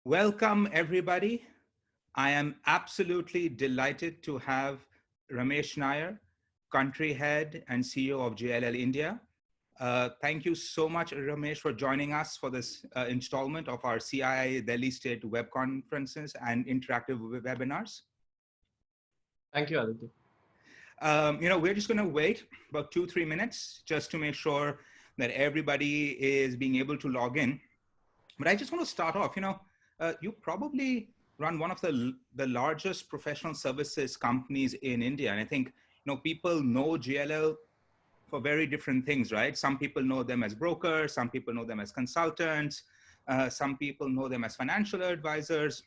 Welcome, everybody. I am absolutely delighted to have Ramesh Nair, country head and CEO of JLL India. Thank you so much, Ramesh, for joining us for this installment of our CII-Delhi State web conferences and interactive webinars. Thank you, Aditya. We're just going to wait about 2-3 minutes just to make sure that everybody is being able to log in. But I just want to start off, you probably run one of the largest professional services companies in India. And I think, people know JLL for very different things, right? Some people know them as brokers, some people know them as consultants, some people know them as financial advisors.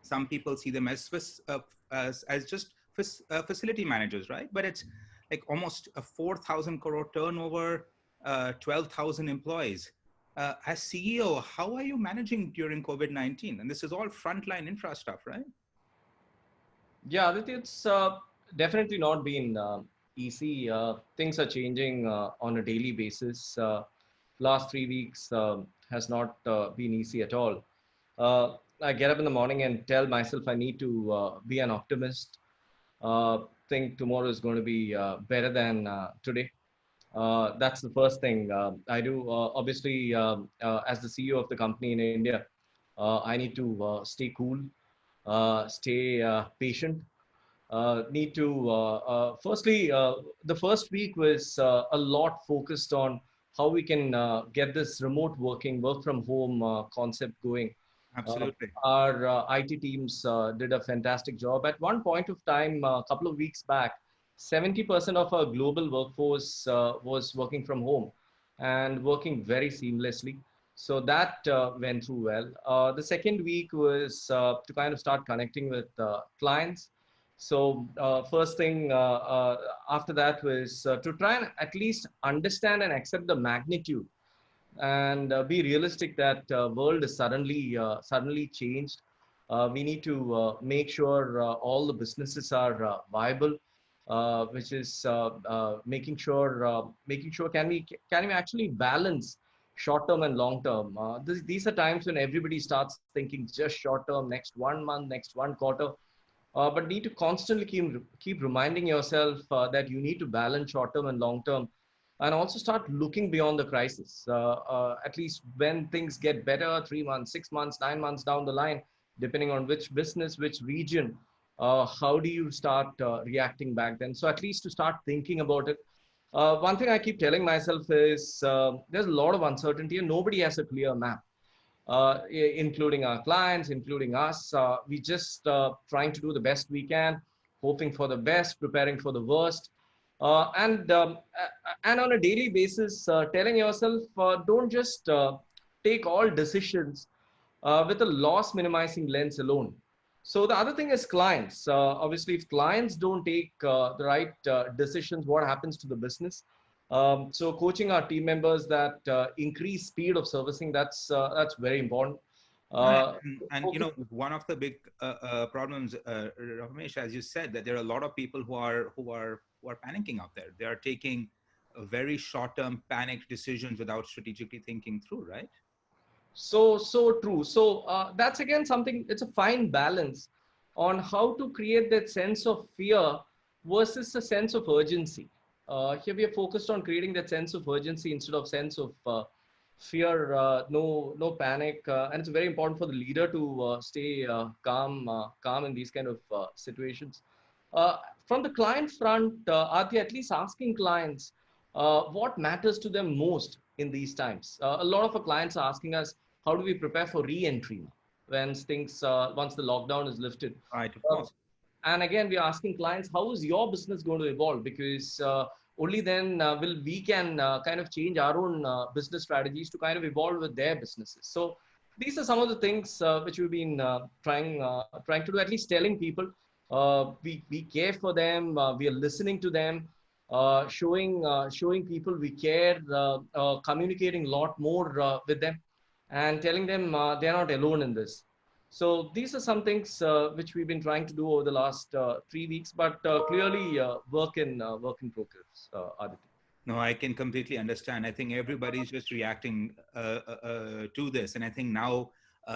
Some people see them as just facility managers, right? But it's like almost a 4,000 crore turnover, 12,000 employees. As CEO, how are you managing during COVID-19? And this is all frontline infra stuff, right? Yeah, Aditya, it's definitely not been easy. Things are changing on a daily basis. Last 3 weeks has not been easy at all. I get up in the morning and tell myself I need to be an optimist. Think tomorrow is going to be better than today. That's the first thing I do. Obviously, as the CEO of the company in India, I need to stay cool, stay patient. Need to, firstly, the first week was a lot focused on how we can get this remote working, work from home concept going. Absolutely. Our IT teams did a fantastic job. At one point of time, a couple of weeks back, 70% of our global workforce was working from home and working very seamlessly. So that went through well. The second week was to kind of start connecting with clients. So first thing after that was to try and at least understand and accept the magnitude and be realistic that world is suddenly changed. We need to make sure all the businesses are viable, which is making sure can we actually balance short term and long term. These are times when everybody starts thinking just short term, next 1 month, next 1 quarter. But need to constantly keep reminding yourself that you need to balance short term and long term, and also start looking beyond the crisis. At least when things get better, 3 months, 6 months, 9 months down the line, depending on which business, which region, how do you start reacting back then? So at least to start thinking about it. One thing I keep telling myself is there's a lot of uncertainty and nobody has a clear map. Including our clients, including us. We just trying to do the best we can, hoping for the best, preparing for the worst. And on a daily basis, telling yourself, don't just take all decisions with a loss minimizing lens alone. So the other thing is clients. Obviously, if clients don't take the right decisions, what happens to the business? So coaching our team members that increase speed of servicing, that's very important. Right. Uh, One of the big problems, Ramesh, as you said, that there are a lot of people who are panicking out there. They are taking very short-term panic decisions without strategically thinking through, right? so true. So that's again something. It's a fine balance on how to create that sense of fear versus a sense of urgency. Here we are focused on creating that sense of urgency instead of sense of fear. No panic, and it's very important for the leader to stay calm in these kind of situations. Uh, from the client front, are they at least asking clients what matters to them most in these times? A lot of our clients are asking us, how do we prepare for re-entry when things once the lockdown is lifted? Right, of Uh, course. and again, we are asking clients, how is your business going to evolve? Because only then will we can kind of change our own business strategies to kind of evolve with their businesses. So these are some of the things which we've been trying to do, at least telling people we care for them, we are listening to them, showing people we care, communicating a lot more with them, and telling them they're not alone in this. So these are some things which we've been trying to do over the last 3 weeks, but clearly work in progress, Aditya. No, I can completely understand. I think everybody's just reacting to this, and I think now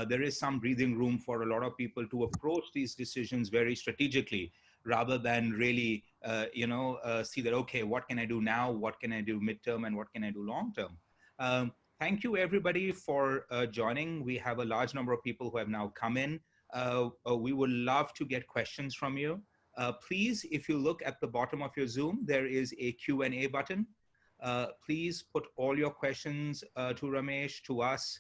there is some breathing room for a lot of people to approach these decisions very strategically rather than really, see that, okay, what can I do now? What can I do midterm and what can I do long term? Thank you, everybody, for joining. We have a large number of people who have now come in. We would love to get questions from you. Please, if you look at the bottom of your Zoom, there is a Q&A button. Please put all your questions to Ramesh, to us,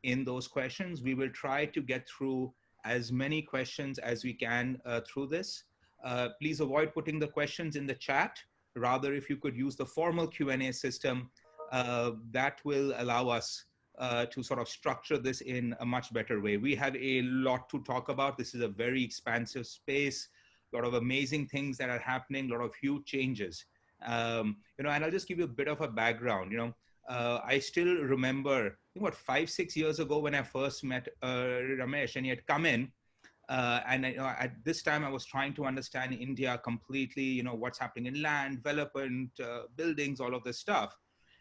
in those questions. We will try to get through as many questions as we can through this. Please avoid putting the questions in the chat. Rather, if you could use the formal Q&A system, that will allow us to sort of structure this in a much better way. We have a lot to talk about. This is a very expansive space, a lot of amazing things that are happening, a lot of huge changes. And I'll just give you a bit of a background. I still remember, I think, 5-6 years ago when I first met Ramesh, and he had come in. And at this time, I was trying to understand India completely, what's happening in land, development, buildings, all of this stuff.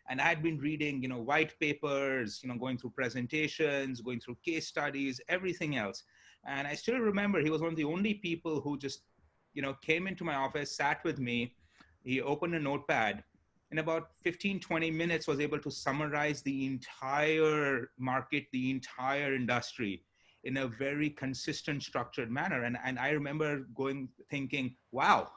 And I had been reading, white papers, going through presentations, going through case studies, everything else. And I still remember he was one of the only people who just, came into my office, sat with me. He opened a notepad. In about 15-20 minutes, was able to summarize the entire market, the entire industry in a very consistent, structured manner. And I remember thinking, wow,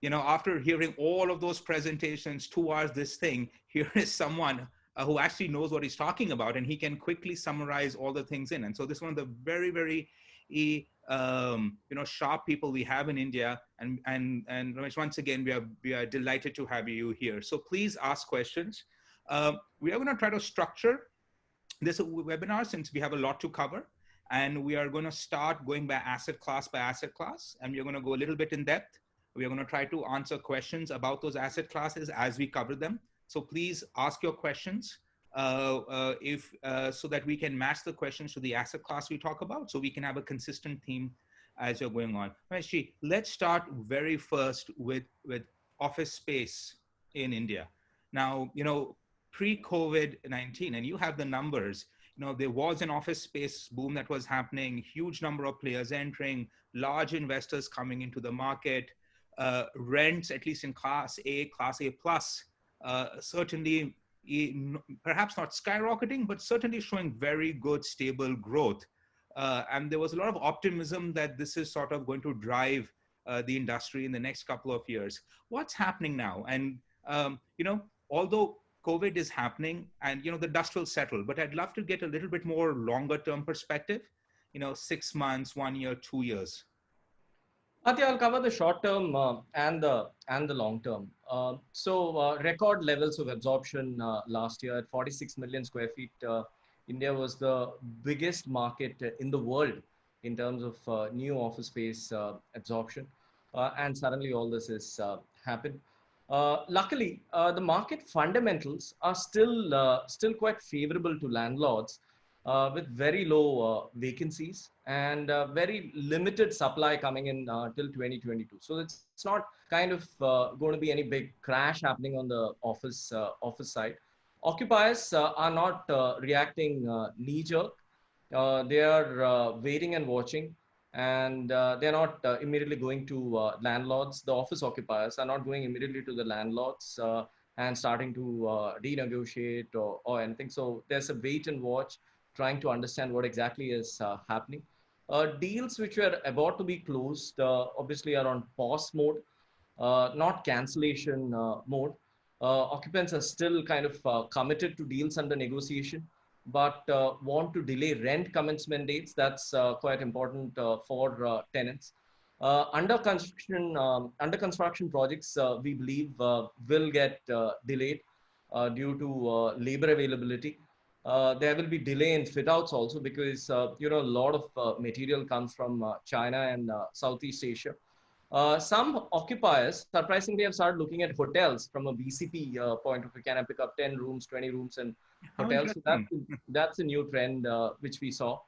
after hearing all of those presentations, 2 hours, this thing, here is someone who actually knows what he's talking about, and he can quickly summarize all the things in. And so this is one of the very, very, sharp people we have in India. And Ramesh, once again, we are delighted to have you here. So please ask questions. We are going to try to structure this webinar since we have a lot to cover. And we are going to start going by asset class, and we're going to go a little bit in depth. We are going to try to answer questions about those asset classes as we cover them. So please ask your questions so that we can match the questions to the asset class we talk about, so we can have a consistent theme as you're going on. Ramesh, let's start very first with office space in India. Now, pre-COVID-19, and you have the numbers, there was an office space boom that was happening, huge number of players entering, large investors coming into the market, rents, at least in class A plus, certainly perhaps not skyrocketing, but certainly showing very good, stable growth. And there was a lot of optimism that this is sort of going to drive the industry in the next couple of years. What's happening now? And, although COVID is happening and, the dust will settle, but I'd love to get a little bit more longer term perspective, 6 months, 1 year, 2 years. Aditya, I'll cover the short term and the long term. Record levels of absorption last year at 46 million square feet. India was the biggest market in the world in terms of new office space absorption. And suddenly all this has happened. Luckily, the market fundamentals are still quite favorable to landlords, with very low vacancies and very limited supply coming in till 2022. So it's not kind of going to be any big crash happening on the office side. Occupiers are not reacting knee-jerk. They are waiting and watching, and they're not immediately going to landlords. The office occupiers are not going immediately to the landlords and starting to renegotiate or anything. So there's a wait and watch, trying to understand what exactly is happening. Deals which were about to be closed obviously are on pause mode, not cancellation mode. Occupants are still kind of committed to deals under negotiation, but want to delay rent commencement dates. That's quite important for tenants. Under construction projects, we believe will get delayed due to labor availability. There will be delay in fit outs also because a lot of material comes from China and Southeast Asia. Some occupiers surprisingly have started looking at hotels from a BCP point of view. Can I pick up 10 rooms, 20 rooms in hotels? So that's a new trend which we saw.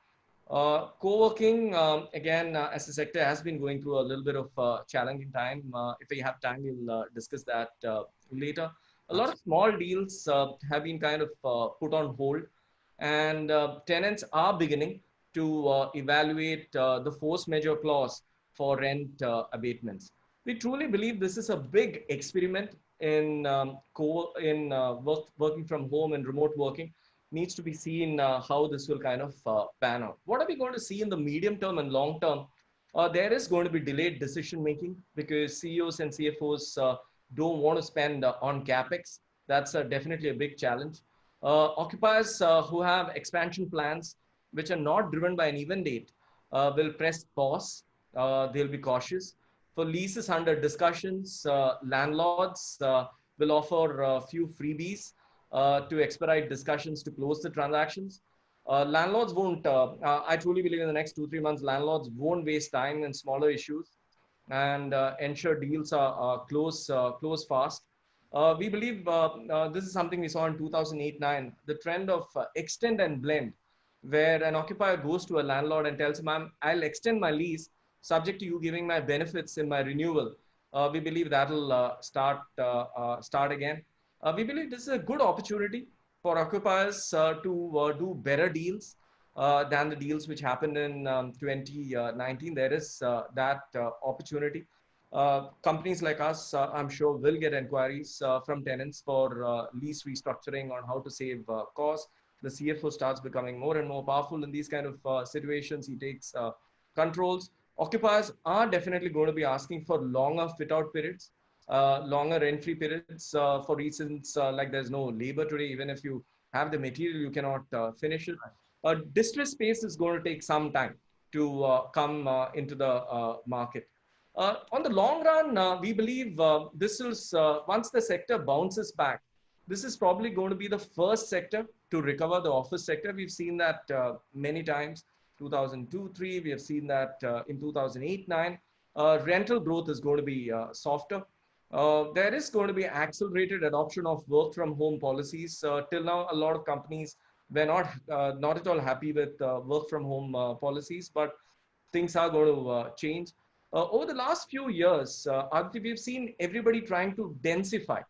Co-working, again, as a sector has been going through a little bit of challenging time. If we have time, we'll discuss that later. A lot of small deals have been kind of put on hold, and tenants are beginning to evaluate the force majeure clause for rent abatements. We truly believe this is a big experiment in working from home and remote working. Needs to be seen how this will kind of pan out. What are we going to see in the medium term and long term? There is going to be delayed decision making because CEOs and CFOs don't want to spend on capex. That's definitely a big challenge. Occupiers who have expansion plans which are not driven by an event date will press pause. They'll be cautious. For leases under discussions, landlords will offer a few freebies to expedite discussions to close the transactions. Landlords won't, I truly believe in the next 2-3 months, landlords won't waste time in smaller issues and ensure deals are close fast. We believe this is something we saw in 2008-9, the trend of extend and blend, where an occupier goes to a landlord and tells him, I'll extend my lease subject to you giving my benefits in my renewal. We believe that'll start again. We believe this is a good opportunity for occupiers to do better deals than the deals which happened in 2019. There is that opportunity. Companies like us, I'm sure, will get inquiries from tenants for lease restructuring on how to save costs. The CFO starts becoming more and more powerful in these kind of situations. He takes controls. Occupiers are definitely going to be asking for longer fit-out periods, longer rent-free periods for reasons like there's no labor today. Even if you have the material, you cannot finish it. Distressed space is going to take some time to come into the market. On the long run, we believe this is, once the sector bounces back, this is probably going to be the first sector to recover, the office sector. We've seen that many times. 2002-3, we have seen that in 2008-9. Rental growth is going to be softer. There is going to be accelerated adoption of work from home policies. Till now, a lot of companies were not at all happy with work from home policies, but things are going to change. Over the last few years, Aditya, we've seen everybody trying to densify.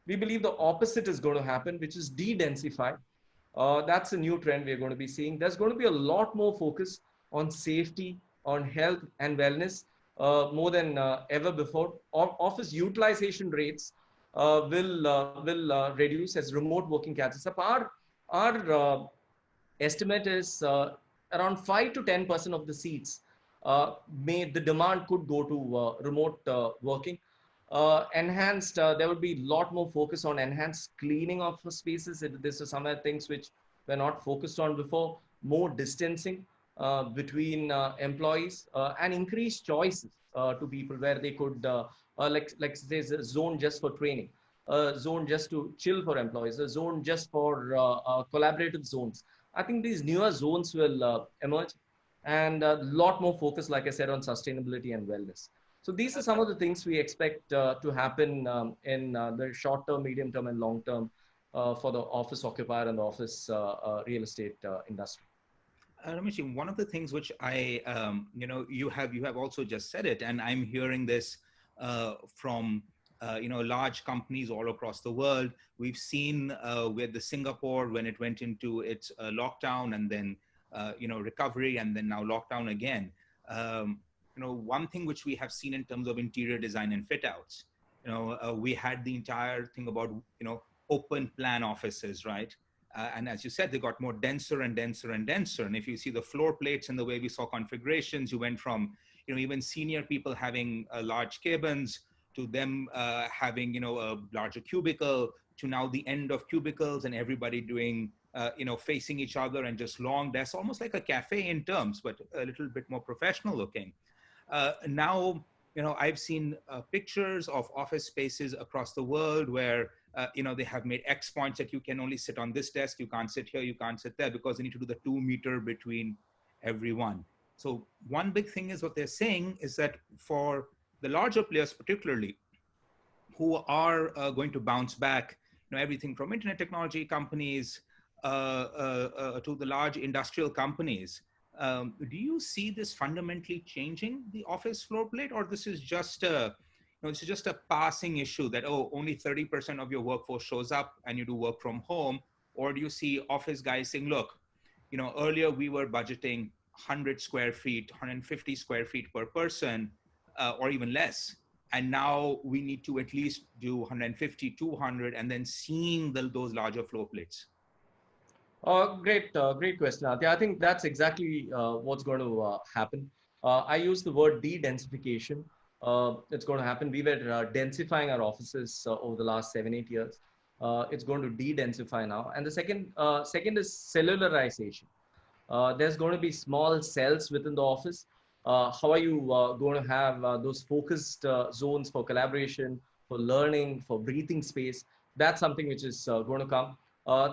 We believe the opposite is going to happen, which is de-densify. That's a new trend we're going to be seeing. There's going to be a lot more focus on safety, on health and wellness, more than ever before. Office utilization rates will reduce as remote working catches up. Our estimate is around 5 to 10% of the seats the demand could go to remote working. Enhanced, there would be a lot more focus on enhanced cleaning of spaces. This is some of the things which were not focused on before. More distancing between employees and increased choices to people where they could, like there's a zone just for training, a zone just to chill for employees, a zone just for collaborative zones. I think these newer zones will emerge, and a lot more focus, like I said, on sustainability and wellness. So these are some of the things we expect to happen in the short term, medium term, and long term for the office occupier and the office real estate industry. Ramesh, one of the things which you have also just said it, and I'm hearing this from large companies all across the world. We've seen with the Singapore when it went into its lockdown and then recovery and then now lockdown again. One thing which we have seen in terms of interior design and fit outs, we had the entire thing about, open plan offices, right? And as you said, they got more denser and denser and denser. And if you see the floor plates and the way we saw configurations, you went from, even senior people having large cabins to them having, a larger cubicle to now the end of cubicles and everybody doing, facing each other and just long desks, almost like a cafe in terms, but a little bit more professional looking. Now, I've seen pictures of office spaces across the world where, they have made X points that you can only sit on this desk, you can't sit here, you can't sit there, because they need to do the 2 meter between everyone. So one big thing is what they're saying is that for the larger players, particularly, who are going to bounce back, everything from internet technology companies to the large industrial companies, do you see this fundamentally changing the office floor plate, or this is just a passing issue that only 30% of your workforce shows up and you do work from home, Or do you see office guys saying, look, earlier we were budgeting 100 square feet, 150 square feet per person, or even less. And now we need to at least do 150, 200, and then seeing those larger floor plates. Great question, Aditya. I think that's exactly what's going to happen. I use the word de-densification. It's going to happen. We were densifying our offices over the last 7, 8 years. It's going to de-densify now. And the second is cellularization. There's going to be small cells within the office. How are you going to have those focused zones for collaboration, for learning, for breathing space? That's something which is going to come.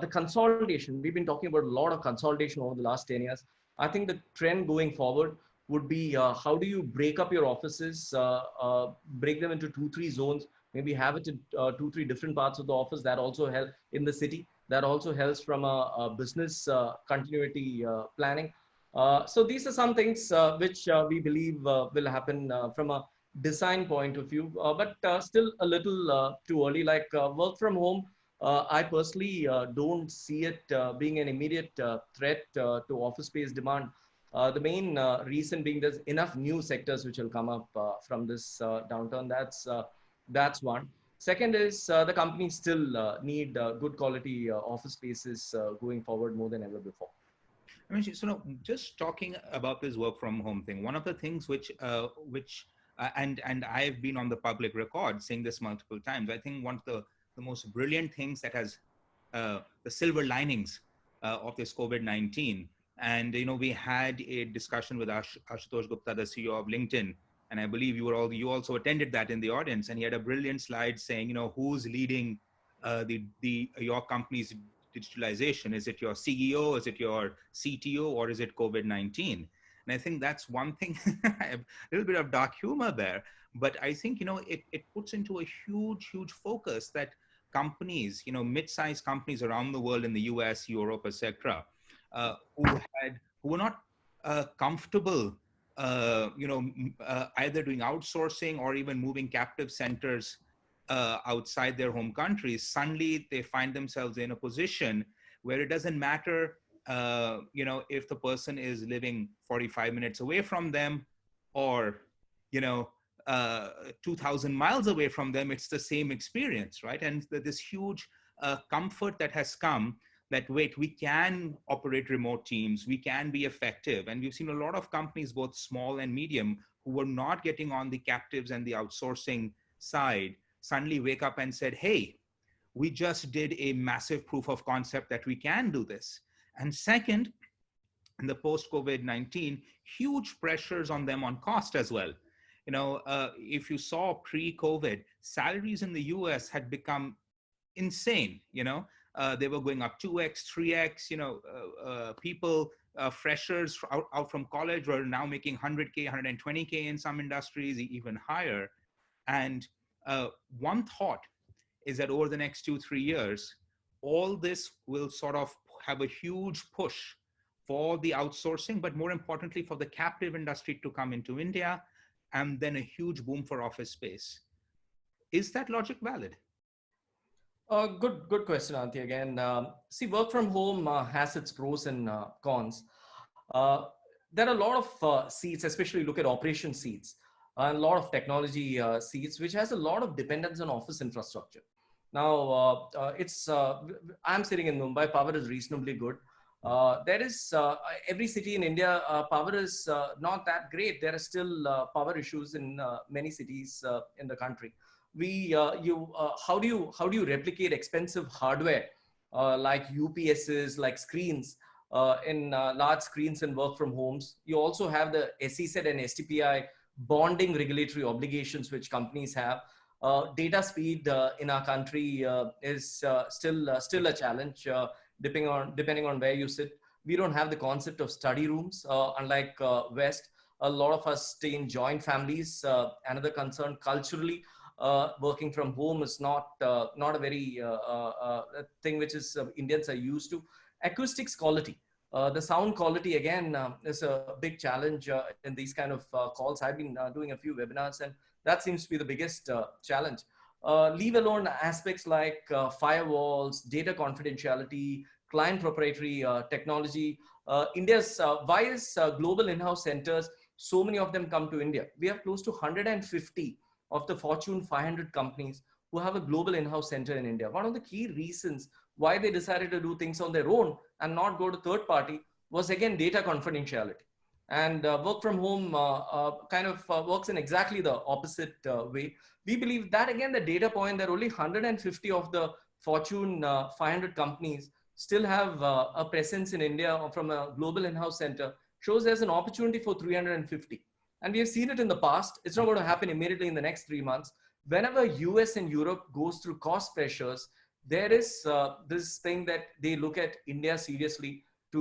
The consolidation, we've been talking about a lot of consolidation over the last 10 years. I think the trend going forward would be how do you break up your offices, break them into 2, 3 zones, maybe have it in 2, 3 different parts of the office. That also help in the city. That also helps from a business continuity planning. So these are some things which we believe will happen from a design point of view, but still a little too early. Like work from home, I personally don't see it being an immediate threat to office space demand. The main reason being there's enough new sectors which will come up from this downturn. That's one. Second is the companies still need good quality office spaces going forward more than ever before. I mean, so no, just talking about this work from home thing, one of the things and I've been on the public record saying this multiple times. I think one of the most brilliant things that has the silver linings of this COVID-19. And, we had a discussion with Ashutosh Gupta, the CEO of LinkedIn. And I believe you also attended that in the audience. And he had a brilliant slide saying, who's leading your company's digitalization? Is it your CEO? Is it your CTO? Or is it COVID-19? And I think that's one thing. I have a little bit of dark humor there. But I think, it puts into a huge, huge focus that companies, mid-sized companies around the world in the US, Europe, etc., who were not comfortable, either doing outsourcing or even moving captive centers outside their home countries. Suddenly, they find themselves in a position where it doesn't matter, if the person is living 45 minutes away from them, or 2,000 miles away from them. It's the same experience, right? And this huge comfort that has come that, wait, we can operate remote teams, we can be effective. And we've seen a lot of companies, both small and medium, who were not getting on the captives and the outsourcing side, suddenly wake up and said, hey, we just did a massive proof of concept that we can do this. And second, in the post-COVID-19, huge pressures on them on cost as well. If you saw pre-COVID, salaries in the US had become insane. They were going up 2x, 3x. People, freshers out from college were now making 100K, 120K in some industries, even higher. And one thought is that over the next 2-3 years, all this will sort of have a huge push for the outsourcing, but more importantly, for the captive industry to come into India, and then a huge boom for office space. Is that logic valid? Good question, Auntie. Again, see, work from home has its pros and cons. There are a lot of seats, especially look at operation seats, and a lot of technology seats, which has a lot of dependence on office infrastructure. Now, I'm sitting in Mumbai. Power is reasonably good. There is every city in India, power is not that great. There are still power issues in many cities in the country. How do you replicate expensive hardware like UPSs, like screens in large screens and work from homes? You also have the SEZ and STPI bonding regulatory obligations which companies have. Data speed in our country is still a challenge. Depending on where you sit. We don't have the concept of study rooms, unlike West. A lot of us stay in joint families. Another concern culturally, working from home is not a very thing which is Indians are used to. Acoustics quality. The sound quality, again, is a big challenge in these kind of calls. I've been doing a few webinars, and that seems to be the biggest challenge. leave alone aspects like firewalls, data confidentiality, client proprietary technology. Why is global in-house centers, so many of them come to India? We have close to 150 of the Fortune 500 companies who have a global in-house center in India. One of the key reasons why they decided to do things on their own and not go to third party was again data confidentiality. And work from home works in exactly the opposite way. We believe that again, the data point that only 150 of the Fortune 500 companies still have a presence in India from a global in-house center shows there's an opportunity for 350. And we have seen it in the past. It's not going to happen immediately in the next 3 months. Whenever US and Europe goes through cost pressures, there is this thing that they look at India seriously to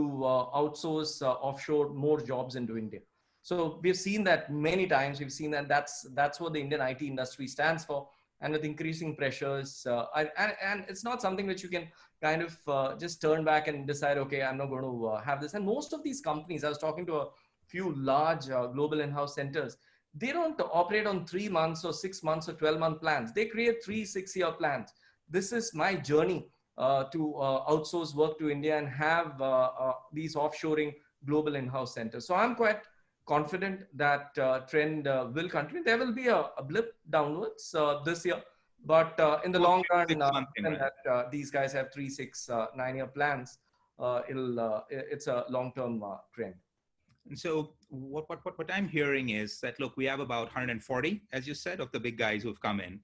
outsource offshore more jobs into India. So we've seen that many times. We've seen that that's what the Indian IT industry stands for. And with increasing pressures, and it's not something which you can kind of just turn back and decide, okay, I'm not going to have this. And most of these companies, I was talking to a few large global in-house centers, they don't operate on 3 months or 6 months or 12-month plans. They create 3-6-year plans. This is my journey to outsource work to India and have these offshoring global in-house centers. So I'm quite confident that trend will continue. There will be a blip downwards this year, but in the long run, that these guys have 3, 6, 9-year plans. It's a long-term trend. And so what I'm hearing is that, look, we have about 140, as you said, of the big guys who've come in.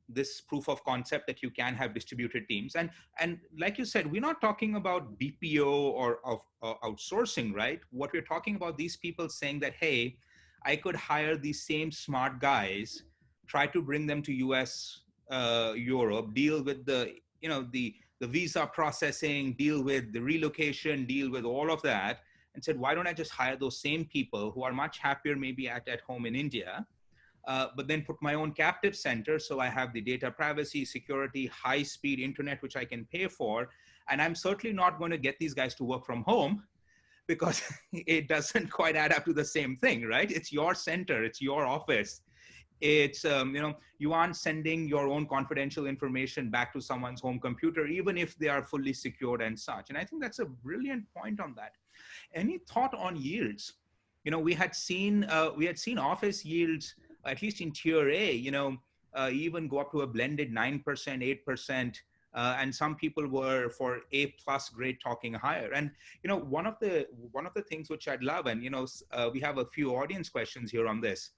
This proof of concept that you can have distributed teams. And like you said, we're not talking about BPO or of outsourcing, right? What we're talking about, these people saying that, hey, I could hire these same smart guys, try to bring them to US, Europe, deal with the visa processing, deal with the relocation, deal with all of that, and said, why don't I just hire those same people who are much happier maybe at home in India, but then put my own captive center, so I have the data privacy, security, high-speed internet, which I can pay for. And I'm certainly not going to get these guys to work from home, because it doesn't quite add up to the same thing, right? It's your center, it's your office. It's, you aren't sending your own confidential information back to someone's home computer, even if they are fully secured and such. And I think that's a brilliant point on that. Any thought on yields? We had seen office yields, at least in tier A, even go up to a blended 9%, 8%. And some people were for A+ grade talking higher. And, one of the things which I'd love, and, we have a few audience questions here on this,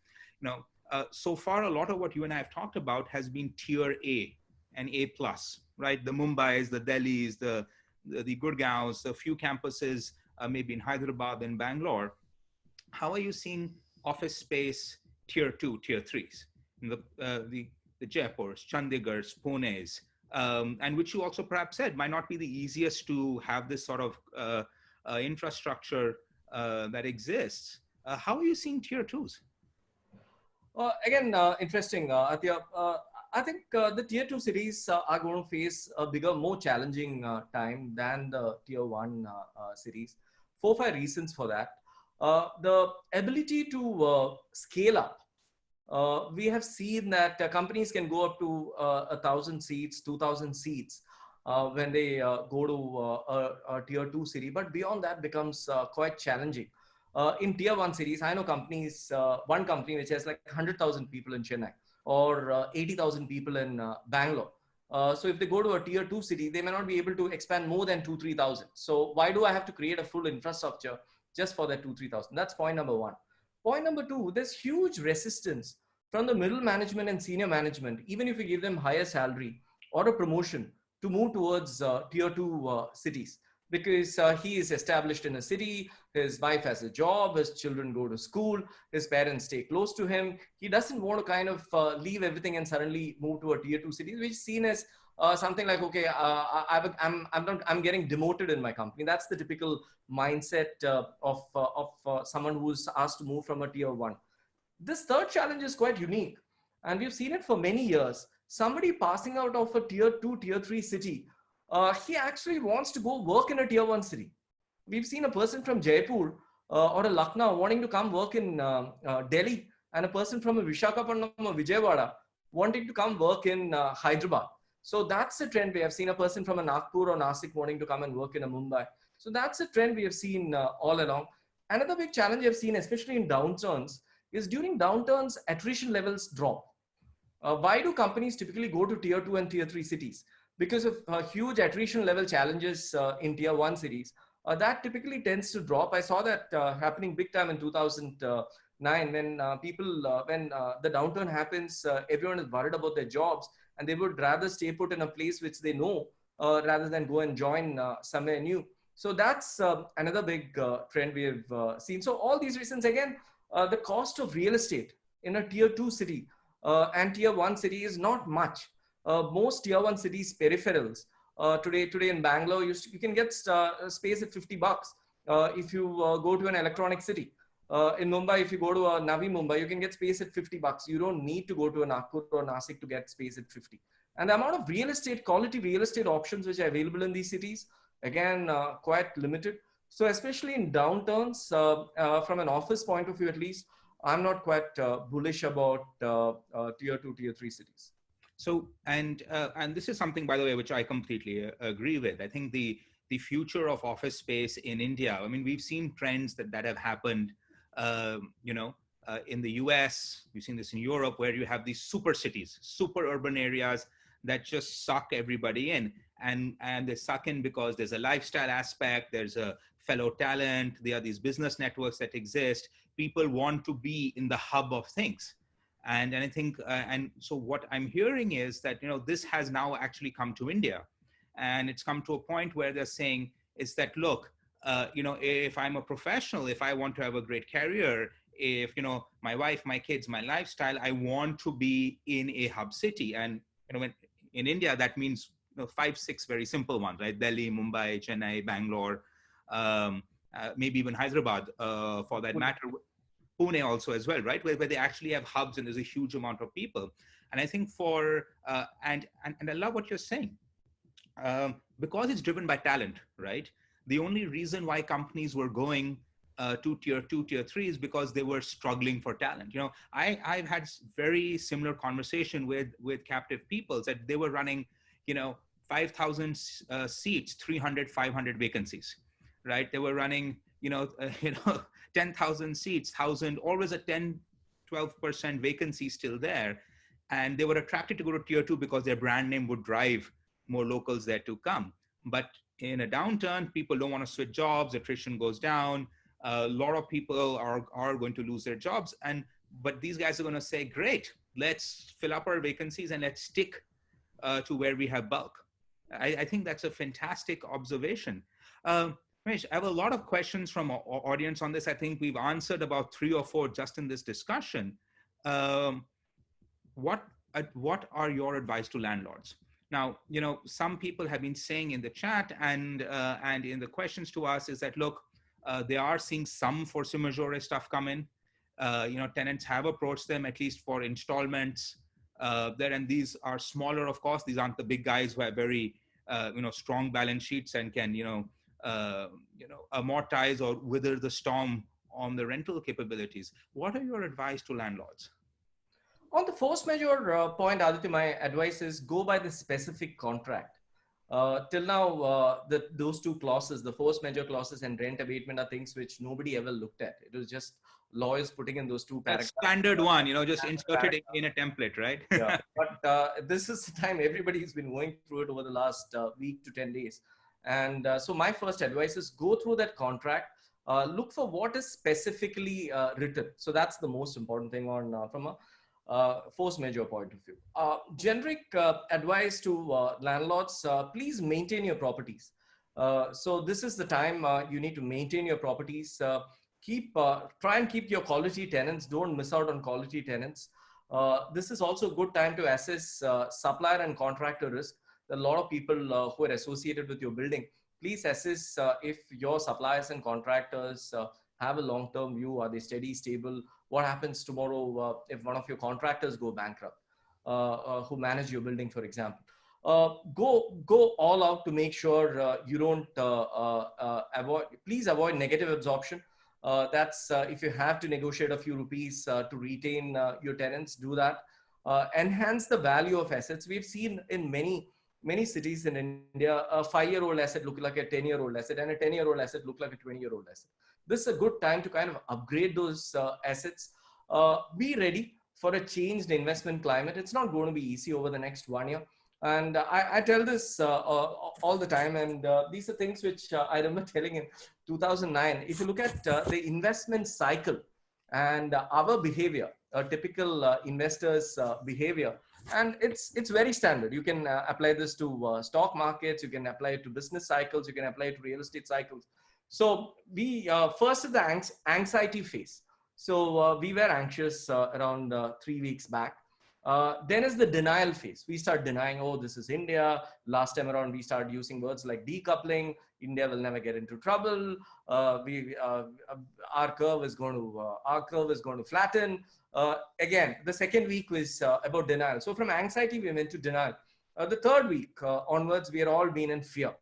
so far, a lot of what you and I have talked about has been tier A and A+, right? The Mumbais, the Delhis, the Gurgaons, a few campuses, maybe in Hyderabad and Bangalore. How are you seeing office space tier 2, tier 3s, the Jaipurs, Chandigarhs, Punes, and which you also perhaps said might not be the easiest to have this sort of infrastructure that exists. How are you seeing tier 2s? Again, interesting, Aditya. I think the tier 2 cities are going to face a bigger, more challenging time than the tier 1 cities. 4 or 5 reasons for that. The ability to scale up. We have seen that companies can go up to 1,000 seats, 2,000 seats when they go to a tier 2 city. But beyond that becomes quite challenging. In tier 1 cities, I know companies, one company which has like 100,000 people in Chennai or 80,000 people in Bangalore. So if they go to a tier 2 city, they may not be able to expand more than 2,000-3,000. So why do I have to create a full infrastructure just for that 2,000-3,000? That's point number 1. Point number 2, there's huge resistance from the middle management and senior management, even if you give them higher salary or a promotion, to move towards tier 2 cities. Because he is established in a city, his wife has a job, his children go to school, his parents stay close to him. He doesn't want to kind of leave everything and suddenly move to a tier 2 city, which is seen as something like, okay, I'm getting demoted in my company. That's the typical mindset of someone who's asked to move from a tier 1. This third challenge is quite unique, and we've seen it for many years. Somebody passing out of a tier 2, tier 3 city, he actually wants to go work in a tier 1 city. We've seen a person from Jaipur or a Lucknow wanting to come work in Delhi, and a person from a Visakhapatnam or Vijayawada wanting to come work in Hyderabad. So that's a trend. We have seen a person from a Nagpur or Nasik wanting to come and work in a Mumbai. So that's a trend we have seen all along. Another big challenge I've seen, especially in downturns, is during downturns, attrition levels drop. Why do companies typically go to tier 2 and tier 3 cities? Because of huge attrition level challenges in tier 1 cities. That typically tends to drop. I saw that happening big time in 2009 when when the downturn happens, everyone is worried about their jobs and they would rather stay put in a place which they know rather than go and join somewhere new. So that's another big trend we have seen. So all these reasons, again, the cost of real estate in a tier 2 city and tier 1 city is not much. Most tier 1 cities peripherals today in Bangalore, you can get space at $50 if you go to an electronic city. In Mumbai, if you go to a Navi Mumbai, you can get space at $50. You don't need to go to a Nagpur or Nasik to get space at 50. And the amount of real estate, quality real estate options which are available in these cities, again, quite limited. So especially in downturns, from an office point of view at least, I'm not quite bullish about tier 2, tier 3 cities. So, and this is something, by the way, which I completely agree with. I think the future of office space in India, I mean, we've seen trends that have happened, in the US, we've seen this in Europe, where you have these super cities, super urban areas that just suck everybody in. And they suck in because there's a lifestyle aspect, there's a fellow talent, there are these business networks that exist. People want to be in the hub of things. And I think, and so what I'm hearing is that, this has now actually come to India. And it's come to a point where they're saying is that, look, if I'm a professional, if I want to have a great career, if, my wife, my kids, my lifestyle, I want to be in a hub city. And, in India, that means 5, 6 very simple ones, right? Delhi, Mumbai, Chennai, Bangalore, maybe even Hyderabad, for that matter. Pune also as well, right? Where they actually have hubs and there's a huge amount of people. And I think and I love what you're saying, because it's driven by talent, right? The only reason why companies were going to tier 2, tier 3 is because they were struggling for talent. I've had very similar conversation with captive peoples that they were running, 5,000 seats, 300, 500 vacancies, right? They were running, 10,000 seats, 1,000, always a 10, 12% vacancy still there. And they were attracted to go to tier 2 because their brand name would drive more locals there to come. But in a downturn, people don't want to switch jobs, attrition goes down. A lot of people are going to lose their jobs. But these guys are going to say, great, let's fill up our vacancies and let's stick to where we have bulk. I think that's a fantastic observation. Ramesh, I have a lot of questions from our audience on this. I think we've answered about 3 or 4 just in this discussion. What are your advice to landlords? Now, some people have been saying in the chat and in the questions to us is that, look, they are seeing some force majeure stuff come in. Tenants have approached them at least for installments there, and these are smaller, of course. These aren't the big guys who have very strong balance sheets and can amortize or wither the storm on the rental capabilities. What are your advice to landlords? On the force majeure point, Aditya, my advice is go by the specific contract. Till now, those 2 clauses, the force majeure clauses and rent abatement, are things which nobody ever looked at. It was just lawyers putting in those 2 paragraphs. Standard one, just inserted in a template, right? Yeah, but this is the time everybody's been going through it over the last week to 10 days. And so my first advice is go through that contract, look for what is specifically written. So that's the most important thing from a force majeure point of view. Generic advice to landlords, please maintain your properties. So this is the time you need to maintain your properties. Try and keep your quality tenants. Don't miss out on quality tenants. This is also a good time to assess supplier and contractor risk. There are a lot of people who are associated with your building. Please assess if your suppliers and contractors have a long-term view. Are they steady, stable? What happens tomorrow if one of your contractors go bankrupt, who manage your building, for example? Go all out to make sure you don't please avoid negative absorption. That's if you have to negotiate a few rupees to retain your tenants, do that. enhance the value of assets. We've seen in many cities in India, a 5-year-old asset look like a 10-year-old asset, and a 10-year-old asset look like a 20-year-old asset. This is a good time to kind of upgrade those assets. Be ready for a changed investment climate. It's not going to be easy over the next 1 year. And I tell this all the time. And these are things which I remember telling in 2009. If you look at the investment cycle and our behavior, a typical investor's behavior, and it's very standard. You can apply this to stock markets, you can apply it to business cycles, you can apply it to real estate cycles. So we first is the anxiety phase. So we were anxious around 3 weeks back. Then is the denial phase. We start denying, oh, this is India. Last time around, we started using words like decoupling. India will never get into trouble. Our curve is going to flatten. Again, the second week was about denial. So from anxiety, we went to denial. The third week onwards, we are all been in fear.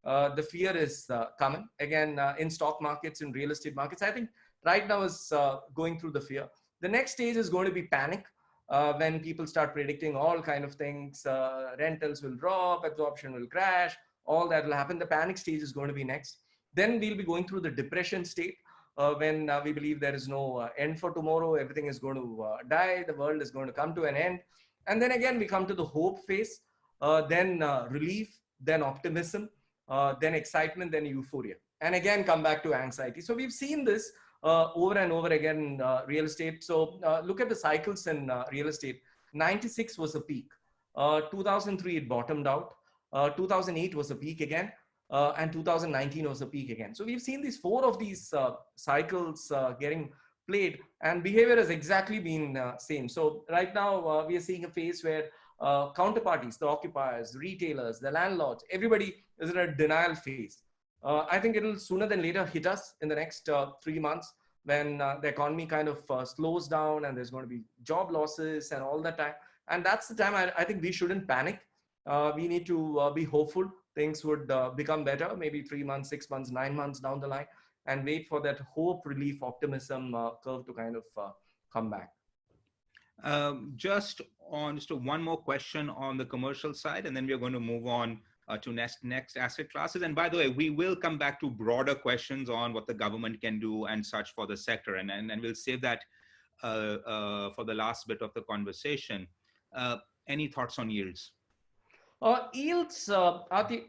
The fear is common again in stock markets, in real estate markets. I think right now is going through the fear. The next stage is going to be panic. When people start predicting all kind of things, rentals will drop, absorption will crash, all that will happen. The panic stage is going to be next. Then we'll be going through the depression state when we believe there is no end for tomorrow, everything is going to die, the world is going to come to an end. And then again, we come to the hope phase, then relief, then optimism, then excitement, then euphoria, and again come back to anxiety. So we've seen this over and over again in real estate. So look at the cycles in real estate. 96 was a peak. 2003 it bottomed out. 2008 was a peak again. And 2019 was a peak again. So we've seen these four of these cycles getting played, and behavior has exactly been same. So right now we are seeing a phase where counterparties, the occupiers, the retailers, the landlords, everybody is in a denial phase. I think it'll sooner than later hit us in the next 3 months when the economy kind of slows down and there's going to be job losses and all that time. And that's the time I think we shouldn't panic. We need to be hopeful. Things would become better, maybe 3 months, 6 months, 9 months down the line, and wait for that hope, relief, optimism curve to kind of come back. Just one more question on the commercial side, and then we're going to move on to next asset classes. And by the way, we will come back to broader questions on what the government can do and such for the sector, and we'll save that for the last bit of the conversation. Any thoughts on yields? Yields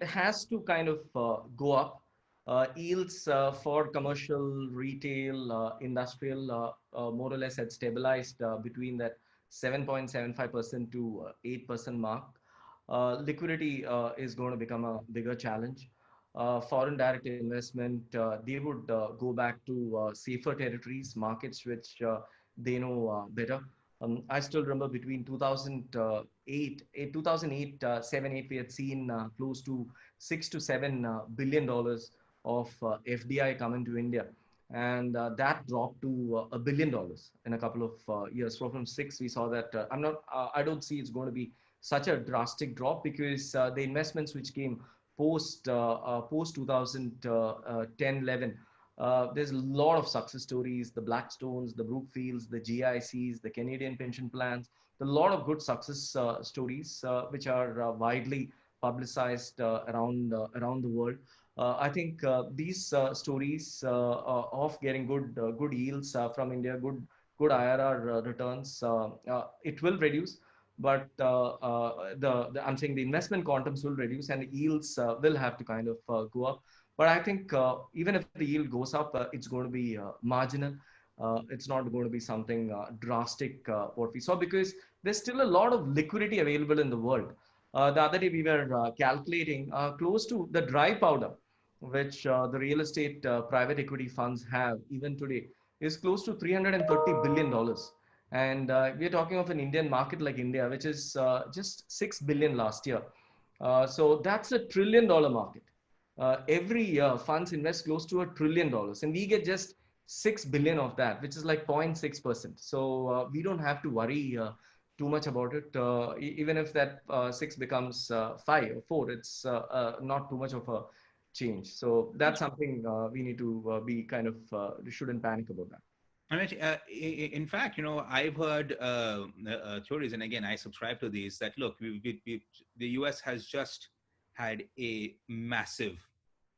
has to kind of go up. Yields for commercial, retail, industrial, more or less had stabilized between that 7.75% to 8% mark. Liquidity is going to become a bigger challenge. Foreign direct investment, they would go back to safer territories, markets which they know better. I still remember between 2008, 7, 8, we had seen close to $6 to $7 billion of FDI come into India. And that dropped to $1 billion in a couple of years. So from 6, we saw that I don't see it's going to be such a drastic drop, because the investments which came post 2010, 11, there's a lot of success stories, the Blackstones, the Brookfields, the GICs, the Canadian pension plans, a lot of good success stories which are widely publicized around the world. I think these stories of getting good yields from India, good IRR returns, it will reduce, but I'm saying the investment quantums will reduce and the yields will have to kind of go up. But I think even if the yield goes up, it's going to be marginal. It's not going to be something drastic what we saw, because there's still a lot of liquidity available in the world. The other day we were calculating close to the dry powder, which the real estate private equity funds have even today, is close to $330 billion. And we're talking of an Indian market like India, which is just 6 billion last year. So that's a $1 trillion market. Every year funds invest close to $1 trillion, and we get just 6 billion of that, which is like 0.6%. So we don't have to worry too much about it. Even if that 6 becomes 5 or 4, it's not too much of a change. So that's something we need to be kind of, we shouldn't panic about that. I mean, in fact, I've heard theories, and again, I subscribe to these. That look, the U.S. has just had a massive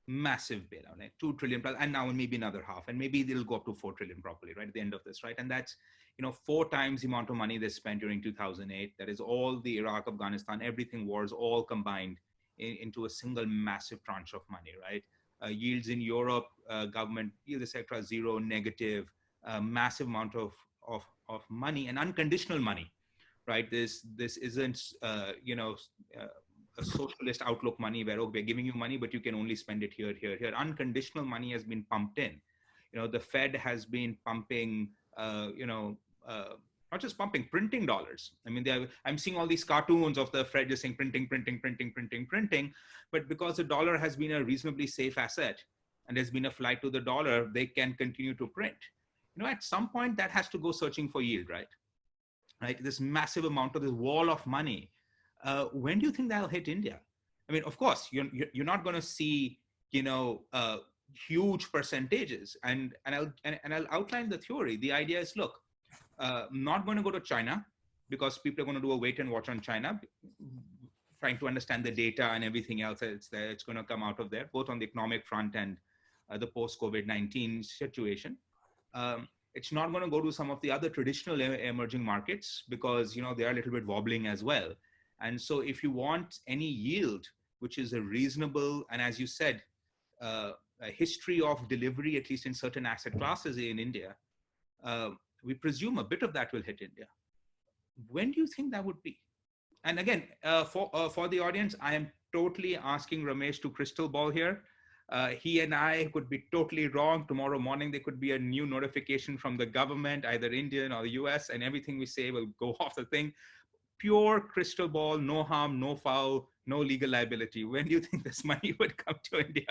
bailout, like 2 trillion plus, and now maybe another half, and maybe it'll go up to 4 trillion probably, right at the end of this, right? And that's 4 times the amount of money they spent during 2008. That is all the Iraq, Afghanistan, everything wars all combined into a single massive tranche of money, right? Yields in Europe, government yield, etc., zero, negative, massive amount of money and unconditional money, right? This isn't a socialist outlook money where, okay, we're giving you money, but you can only spend it here. Unconditional money has been pumped in. The Fed has been pumping, not just pumping, printing dollars. I mean, I'm seeing all these cartoons of the Fed just saying printing. But because the dollar has been a reasonably safe asset and there's been a flight to the dollar, they can continue to print. At some point that has to go searching for yield, right? Right, this massive amount of this wall of money. When do you think that'll hit India? I mean, of course, you're not going to see huge percentages, and I'll outline the theory. The idea is, look, not going to go to China because people are going to do a wait and watch on China, trying to understand the data and everything else that's there. It's going to come out of there, both on the economic front and the post-COVID-19 situation. It's not going to go to some of the other traditional emerging markets because they are a little bit wobbling as well. And so if you want any yield, which is a reasonable, and as you said, a history of delivery, at least in certain asset classes in India, we presume a bit of that will hit India. When do you think that would be? And again, for the audience, I am totally asking Ramesh to crystal ball here. He and I could be totally wrong. Tomorrow morning, there could be a new notification from the government, either Indian or the US, and everything we say will go off the thing. Pure crystal ball, no harm, no foul, no legal liability. When do you think this money would come to India?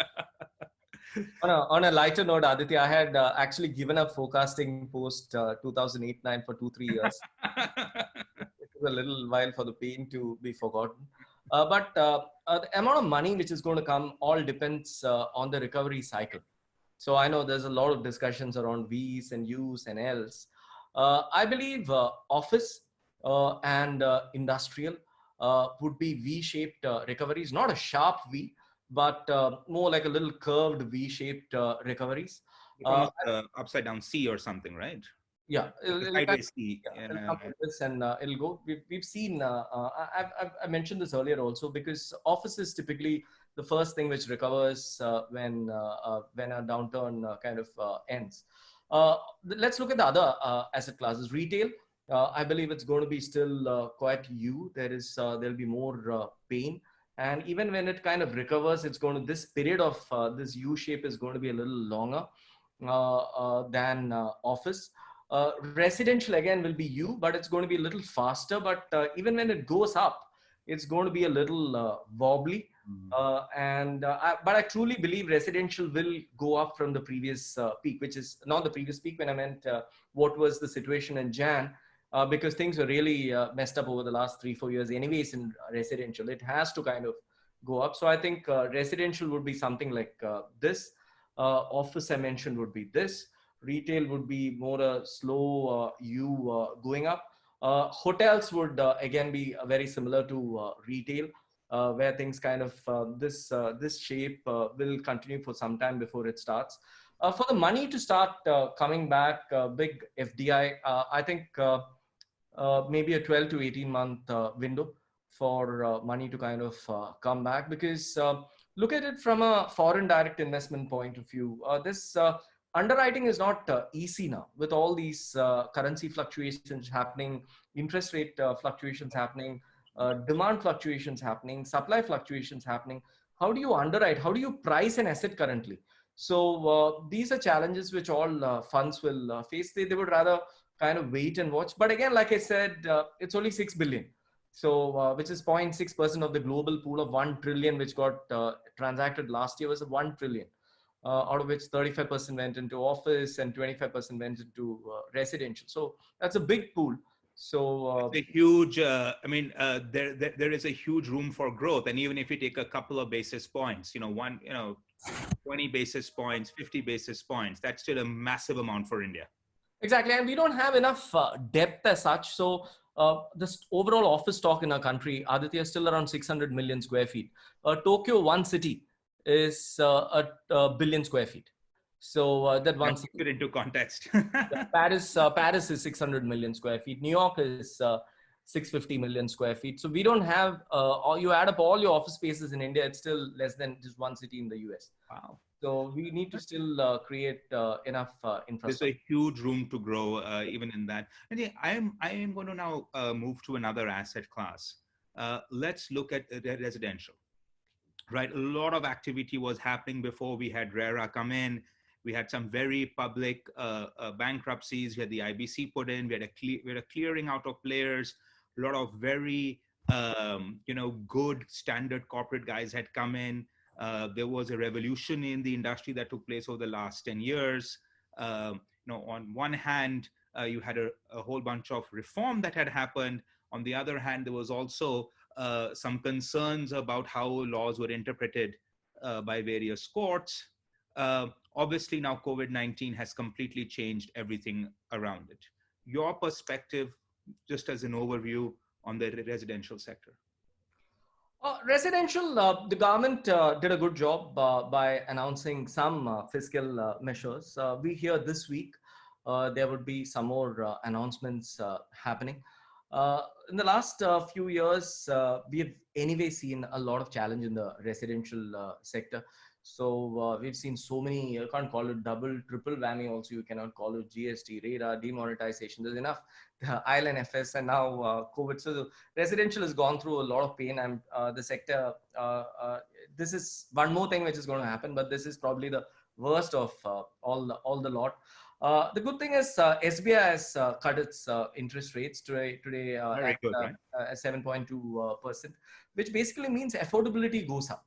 On a lighter note, Aditya, I had actually given up forecasting post 2008-9 for 2-3 years. It was a little while for the pain to be forgotten. But the amount of money which is going to come all depends on the recovery cycle. So I know there's a lot of discussions around V's and U's and L's. I believe office and industrial would be V-shaped recoveries, not a sharp V, but more like a little curved V-shaped recoveries. Almost upside down C or something, right? Yeah, sideways C. It'll come like this and it'll go. We've seen. I mentioned this earlier also because office is typically the first thing which recovers when a downturn kind of ends. Let's look at the other asset classes. Retail. I believe it's going to be still quite U. There'll be more pain. And even when it kind of recovers, it's going to, this period of this U shape is going to be a little longer than office. Residential again will be U, but it's going to be a little faster. But even when it goes up, it's going to be a little wobbly. But I truly believe residential will go up from the previous peak, which is not the previous peak when I meant what was the situation in Jan. Because things were really messed up over the last 3-4 years anyways in residential. It has to kind of go up. So I think residential would be something like this. Office I mentioned would be this. Retail would be more a slow U going up. Hotels would again be very similar to retail, where things kind of, this shape will continue for some time before it starts. For the money to start coming back, big FDI, I think maybe a 12 to 18 month window for money to kind of come back, because look at it from a foreign direct investment point of view. This underwriting is not easy now with all these currency fluctuations happening, interest rate fluctuations happening, demand fluctuations happening, supply fluctuations happening. How do you underwrite? How do you price an asset currently? So these are challenges which all funds will face. They would rather kind of wait and watch. But again, like I said, it's only 6 billion. So which is 0.6% of the global pool of 1 trillion, which got transacted last year was 1 trillion, out of which 35% went into office and 25% went into residential. So that's a big pool. So it's a huge, there is a huge room for growth. And even if you take a couple of basis points, 20 basis points, 50 basis points, that's still a massive amount for India. Exactly, and we don't have enough depth as such. So this overall office stock in our country, Aditya, is still around 600 million square feet. Tokyo, one city, is a billion square feet. So that one That city. puts it into context. Paris is 600 million square feet. New York is 650 million square feet. So we don't have, or you add up all your office spaces in India, it's still less than just one city in the US. Wow. So we need to still create enough There's infrastructure. a huge room to grow even in that. And yeah, I am going to now move to another asset class. Let's look at residential. Right, a lot of activity was happening before we had RERA come in. We had some very public bankruptcies. We had the IBC put in. We had a clearing out of players. A lot of very good standard corporate guys had come in. There was a revolution in the industry that took place over the last 10 years. On one hand, you had a whole bunch of reform that had happened. On the other hand, there was also some concerns about how laws were interpreted by various courts. Obviously, now COVID-19 has completely changed everything around it. Your perspective, just as an overview on the residential sector. Residential, the government did a good job by announcing some fiscal measures. We hear this week there would be some more announcements happening. In the last few years, we have anyway seen a lot of challenge in the residential sector. So we've seen so many, you can't call it double, triple whammy also, you cannot call it GST, RERA, demonetization. There's enough ILNFS and now COVID. So the residential has gone through a lot of pain, and the sector, this is one more thing which is going to happen, but this is probably the worst of all the lot. The good thing is SBI has cut its interest rates today Very good, right? 7.2%, which basically means affordability goes up.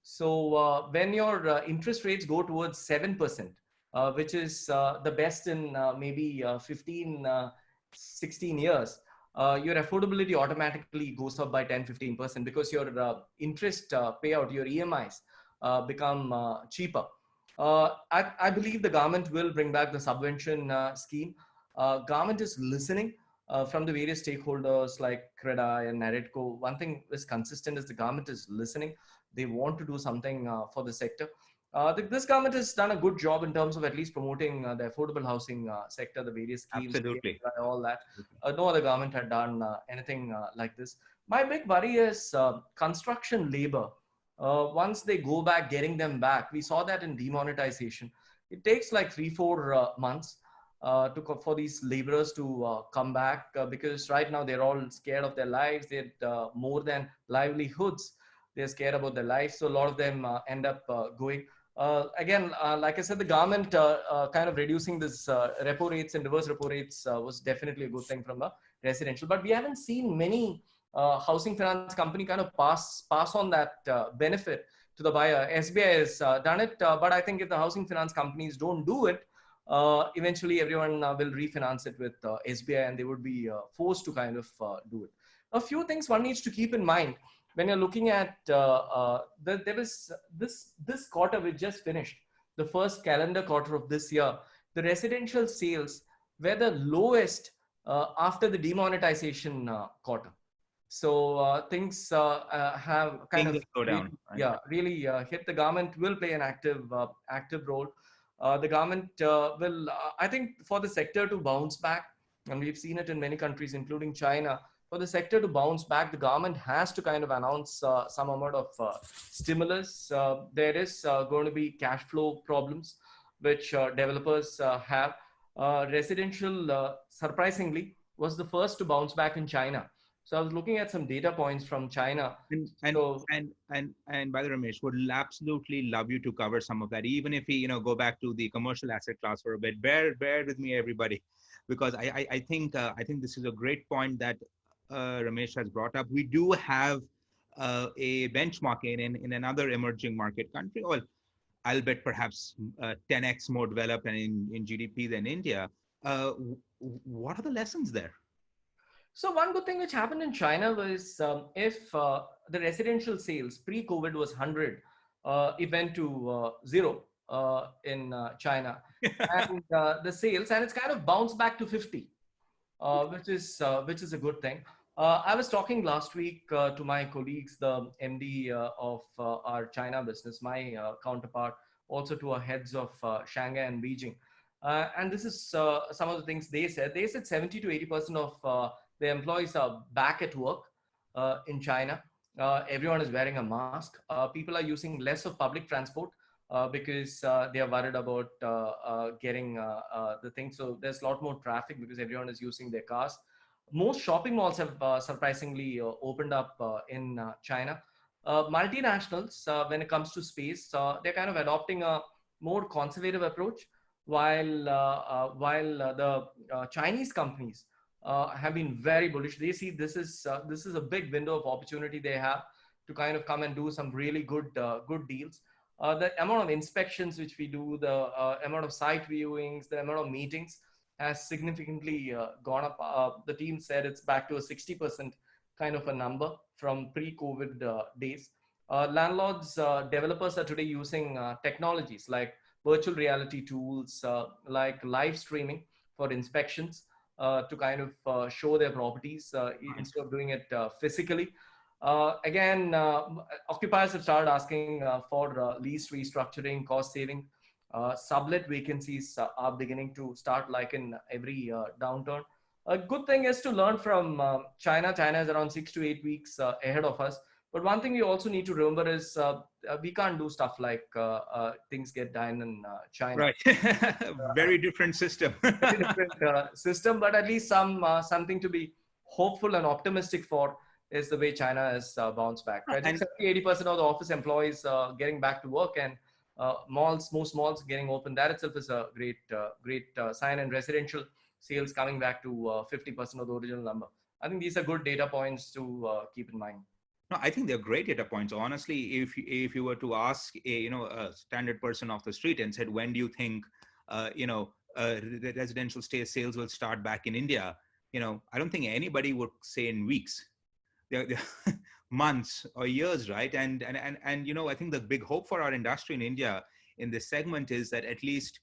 So when your interest rates go towards 7%, which is the best in maybe 15, 16 years, your affordability automatically goes up by 10-15% because your interest payout, your EMIs become cheaper. I believe the government will bring back the subvention scheme. Government is listening from the various stakeholders like CREDA and NAREDCO. One thing is consistent is the government is listening. They want to do something for the sector. This government has done a good job in terms of at least promoting the affordable housing sector, the various schemes, Absolutely. all that. No other government had done anything like this. My big worry is construction labor. Once they go back, getting them back. We saw that in demonetization. It takes like 3-4 months for these laborers to come back because right now they're all scared of their lives. They're more than livelihoods. They're scared about their lives. So a lot of them end up going. Again, like I said, the government kind of reducing this repo rates and reverse repo rates was definitely a good thing from the residential. But we haven't seen many housing finance company kind of pass on that benefit to the buyer. SBI has done it, but I think if the housing finance companies don't do it, eventually everyone will refinance it with SBI, and they would be forced to kind of do it. A few things one needs to keep in mind when you're looking at there was this quarter we just finished, the first calendar quarter of this year. The residential sales were the lowest after the demonetization quarter. So things have kind of slow down. really hit. The government will play an active role. The government will, I think, for the sector to bounce back, and we've seen it in many countries, including China. For the sector to bounce back, the government has to kind of announce some amount of stimulus. There is going to be cash flow problems, which developers have. Residential, surprisingly, was the first to bounce back in China. So I was looking at some data points from China. And by the Ramesh, would absolutely love you to cover some of that, even if we go back to the commercial asset class for a bit. Bear with me, everybody, because I think this is a great point that Ramesh has brought up. We do have a benchmark in another emerging market country, or I'll bet perhaps 10x more developed and in GDP than India. What are the lessons there? So one good thing which happened in China was if the residential sales pre-COVID was 100, it went to 0 in China, and the sales, and it's kind of bounced back to 50, which is a good thing. I was talking last week to my colleagues, the MD of our China business, my counterpart, also to our heads of Shanghai and Beijing. And this is some of the things they said. They said 70 to 80% of the employees are back at work in China. Everyone is wearing a mask. People are using less of public transport because they are worried about getting the thing. So there's a lot more traffic because everyone is using their cars. Most shopping malls have surprisingly opened up in China. Multinationals, when it comes to space, they're kind of adopting a more conservative approach, while the Chinese companies have been very bullish. They see this is a big window of opportunity they have to kind of come and do some really good deals. The amount of inspections which we do, the amount of site viewings, the amount of meetings has significantly gone up. The team said it's back to a 60% kind of a number from pre-COVID days. Landlords, developers are today using technologies like virtual reality tools, like live streaming for inspections to kind of show their properties instead of doing it physically. Again, occupiers have started asking for lease restructuring, cost saving. Sublet vacancies are beginning to start like in every downturn. A good thing is to learn from China. China is around 6 to 8 weeks ahead of us. But one thing we also need to remember is we can't do stuff like things get done in China. Right. Very different system. Very different system, but at least something to be hopeful and optimistic for is the way China has bounced back. Right? And 70-80% of the office employees getting back to work, and most malls getting open. That itself is a great sign. And residential sales coming back to 50% of the original number. I think these are good data points to keep in mind. No, I think they're great data points. Honestly, if you were to ask a standard person off the street and said, when do you think the residential sales will start back in India? I don't think anybody would say in weeks. They're months or years, right? And I think the big hope for our industry in India in this segment is that at least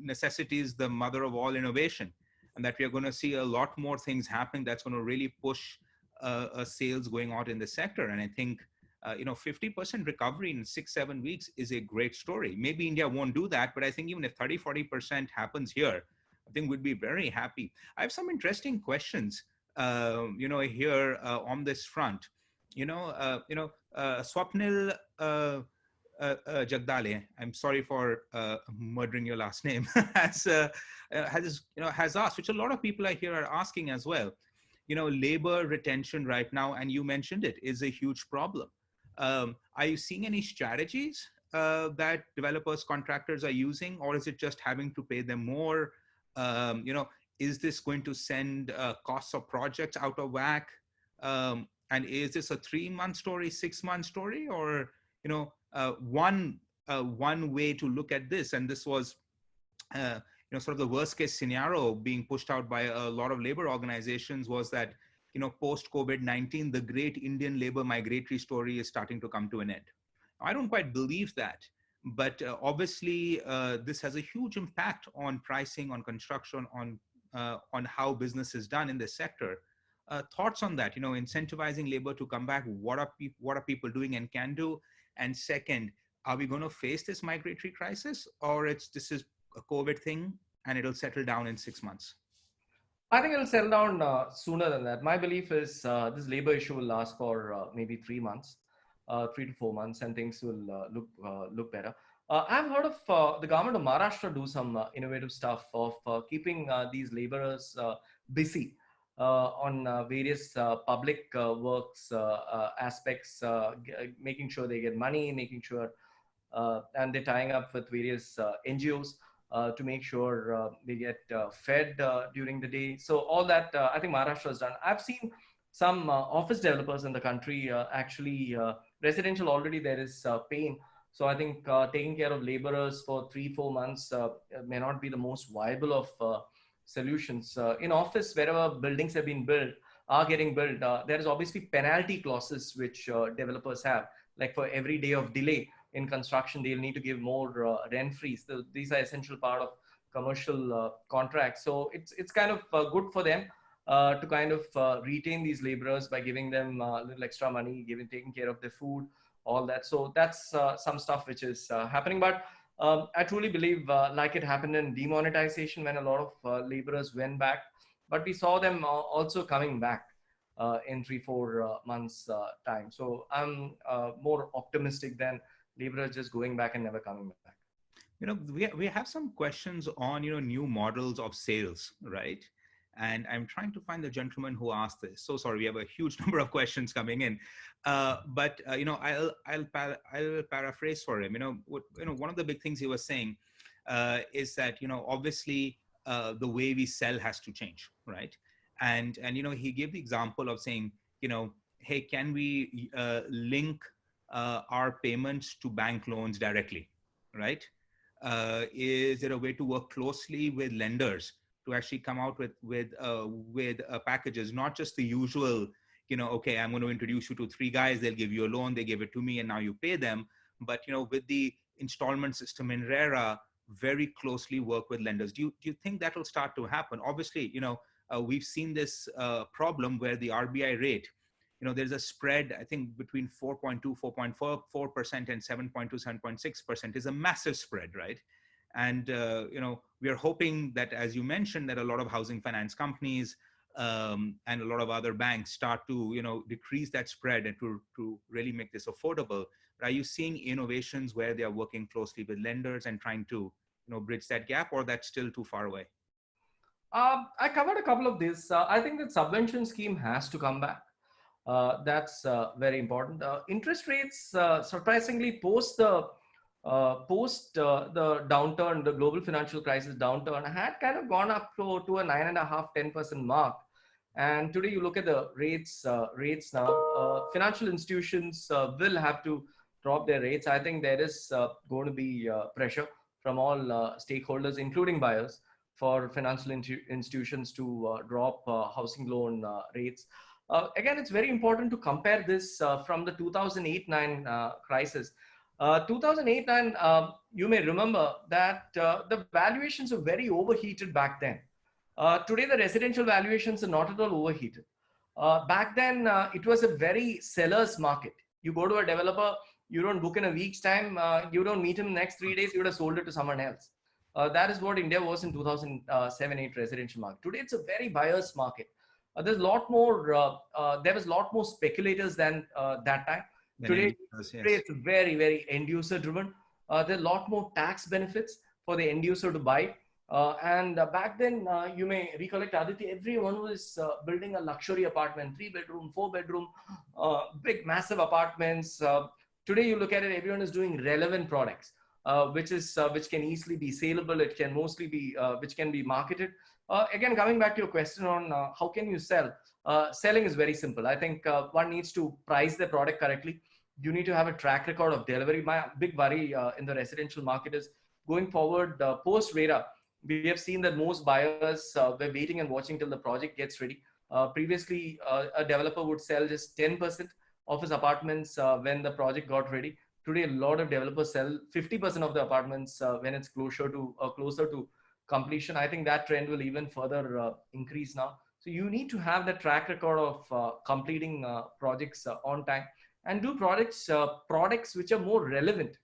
necessity is the mother of all innovation, and that we are going to see a lot more things happening that's going to really push sales going out in the sector. And I think 50% recovery in 6-7 weeks is a great story. Maybe India won't do that, but I think even if 30-40% happens here, I think we'd be very happy. I have some interesting questions here on this front. Swapnil Jagdale, I'm sorry for murdering your last name, has asked, which a lot of people here are asking as well. Labor retention right now, and you mentioned it, is a huge problem. Are you seeing any strategies that developers, contractors are using, or is it just having to pay them more? Is this going to send costs of projects out of whack? And is this a 3-month story, 6-month story, or one way to look at this? And this was sort of the worst case scenario being pushed out by a lot of labor organizations was that post COVID-19, the great Indian labor migratory story is starting to come to an end. I don't quite believe that. But obviously, this has a huge impact on pricing, on construction, on how business is done in this sector. Thoughts on that? Incentivizing labor to come back. What are people doing and can do? And second, are we going to face this migratory crisis, or this is a COVID thing and it'll settle down in 6 months? I think it'll settle down sooner than that. My belief is this labor issue will last for maybe 3 months. 3 to 4 months, and things will look better. I've heard of the government of Maharashtra do some innovative stuff of keeping these laborers busy on various public works aspects, making sure they get money, making sure, and they're tying up with various NGOs to make sure they get fed during the day. So all that I think Maharashtra has done. I've seen some office developers in the country actually residential already there is pain. So I think taking care of laborers for 3-4 months may not be the most viable of solutions. In office, wherever buildings have been built, are getting built, there is obviously penalty clauses which developers have. Like for every day of delay, in construction, they'll need to give more rent-free. So these are essential part of commercial contracts. So it's kind of good for them to kind of retain these laborers by giving them a little extra money, taking care of their food, all that. So that's some stuff which is happening. But I truly believe, like it happened in demonetization when a lot of laborers went back, but we saw them also coming back in 3-4 months time. So I'm more optimistic than laborers just going back and never coming back. We have some questions on, new models of sales, right? And I'm trying to find the gentleman who asked this. So sorry, we have a huge number of questions coming in. But I'll paraphrase for him. One of the big things he was saying is that, obviously the way we sell has to change, right? And he gave the example of saying, hey, can we link our payments to bank loans directly, right? Is there a way to work closely with lenders to actually come out with packages, not just the usual, okay, I'm going to introduce you to 3 guys, they'll give you a loan, they give it to me, and now you pay them. But with the installment system in RERA, very closely work with lenders. Do you think that will start to happen? Obviously, we've seen this problem where the RBI rate, there's a spread, I think, between 4.2, 4.4% and 7.2, 7.6% is a massive spread, right? And, we are hoping that, as you mentioned, that a lot of housing finance companies and a lot of other banks start to, decrease that spread and to really make this affordable. But are you seeing innovations where they are working closely with lenders and trying to, bridge that gap, or that's still too far away? I covered a couple of these. I think the subvention scheme has to come back. That's very important. Interest rates, surprisingly, post the downturn, the global financial crisis downturn, had kind of gone up to a 9.5%, 10% mark. And today, you look at the rates now. Financial institutions will have to drop their rates. I think there is going to be pressure from all stakeholders, including buyers, for financial institutions to drop housing loan rates. Again, it's very important to compare this from the 2008-9 crisis. 2008-9, you may remember that the valuations were very overheated back then. Today, the residential valuations are not at all overheated. Back then, it was a very seller's market. You go to a developer, you don't book in a week's time, you don't meet him next 3 days, you would have sold it to someone else. That is what India was in 2007-8 residential market. Today, it's a very buyer's market. There's a lot more. There was a lot more speculators than that time. Today, it's very, very end user driven. There are a lot more tax benefits for the end user to buy. And back then, you may recollect, Aditya, everyone was building a luxury apartment, 3-bedroom, 4-bedroom, big, massive apartments. Today, you look at it, everyone is doing relevant products. Which can easily be saleable. It can mostly be which can be marketed. Again, coming back to your question on how can you sell? Selling is very simple. I think one needs to price the product correctly. You need to have a track record of delivery. My big worry in the residential market is going forward post RERA. We have seen that most buyers were waiting and watching till the project gets ready. Previously, a developer would sell just 10% of his apartments when the project got ready. Today, a lot of developers sell 50% of the apartments when it's closer to completion. I think that trend will even further increase now. So you need to have the track record of completing projects on time, and do products which are more relevant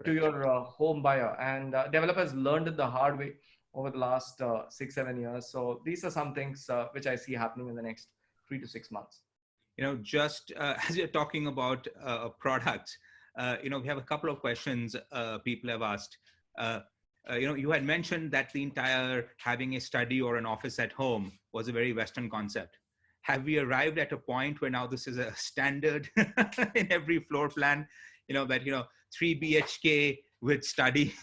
to your home buyer. And developers learned it the hard way over the last 6-7 years. So these are some things which I see happening in the next 3 to 6 months. Just as you're talking about products, we have a couple of questions people have asked. You had mentioned that the entire having a study or an office at home was a very Western concept. Have we arrived at a point where now this is a standard in every floor plan, that, 3 BHK with study?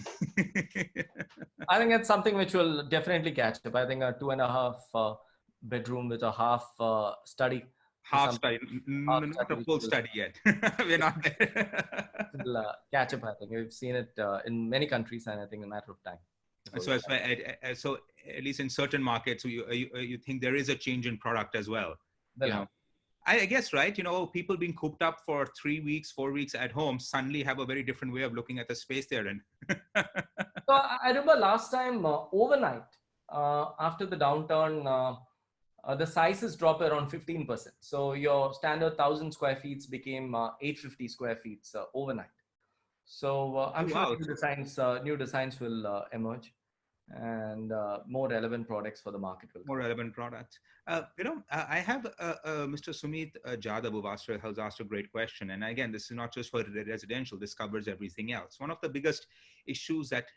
I think that's something which will definitely catch up. I think a 2.5 bedroom with a half study. Half study, not a full study yet. We're not there. Will catch up, I think. We've seen it in many countries, and I think in a matter of time. So at least in certain markets, you think there is a change in product as well. I guess, right? People being cooped up for 3 weeks, 4 weeks at home suddenly have a very different way of looking at the space they're in. So I remember last time overnight after the downturn, the sizes dropped around 15%. So your standard 1,000 square feet became 850 square feet overnight. So Oh, I'm sure wow. new designs will emerge, and more relevant products for the market will More come. relevant products. I have Mr. Sumit Jadhav who's asked a great question. And again, this is not just for residential, this covers everything else. One of the biggest issues that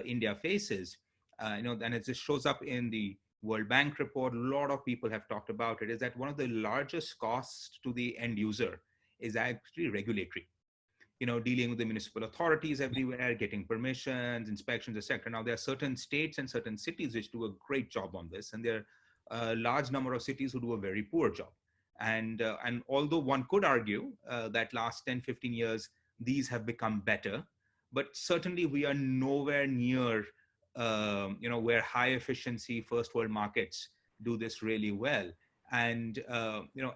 India faces, and it just shows up in the World Bank report, a lot of people have talked about it, is that one of the largest costs to the end user is actually regulatory. Dealing with the municipal authorities everywhere, getting permissions, inspections, etc. Now, there are certain states and certain cities which do a great job on this, and there are a large number of cities who do a very poor job. And although one could argue that last 10, 15 years, these have become better, but certainly we are nowhere near, where high efficiency first world markets do this really well. And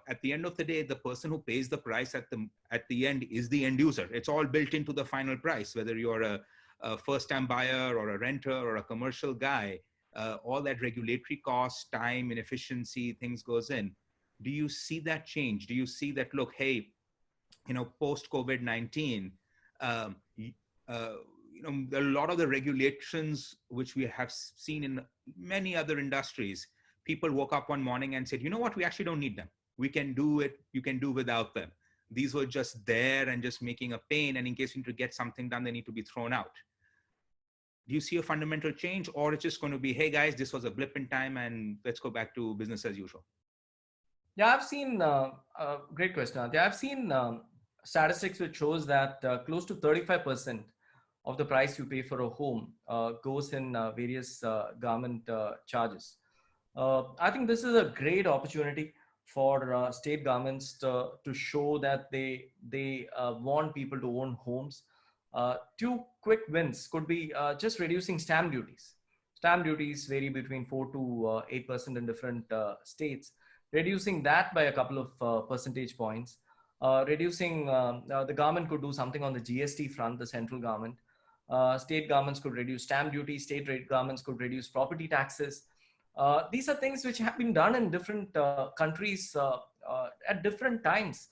at the end of the day, the person who pays the price at the end is the end user. It's all built into the final price, whether you're a first time buyer or a renter or a commercial guy. All that regulatory cost, time, inefficiency, things goes in. Do you see that change? Do you see that, look, hey, post COVID-19, um, uh, a lot of the regulations which we have seen in many other industries, people woke up one morning and said, you know what, we actually don't need them. We can do it. You can do without them. These were just there and just making a pain. And in case you need to get something done, they need to be thrown out. Do you see a fundamental change, or it's just going to be, hey guys, this was a blip in time and let's go back to business as usual? Yeah, I've seen, great question, Aditya. I've seen statistics which shows that close to 35% of the price you pay for a home goes in various government charges. I think this is a great opportunity for state governments to show that they want people to own homes. Two quick wins could be just reducing stamp duties. Stamp duties vary between 4 to 8% in different states. Reducing that by a couple of percentage points. The government could do something on the GST front, the central government. State governments could reduce stamp duty, state rate governments could reduce property taxes. These are things which have been done in different countries at different times.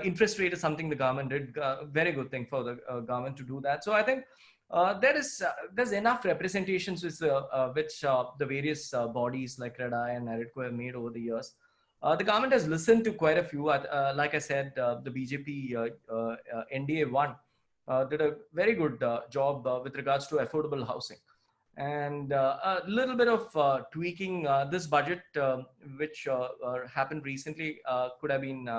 Interest rate is something the government did, very good thing for the government to do that. So I think there's enough representations which the various bodies like REDI and NAREDCO have made over the years. The government has listened to quite a few. Like I said, the BJP NDA one did a very good job with regards to affordable housing. And a little bit of tweaking this budget, which happened recently, could have been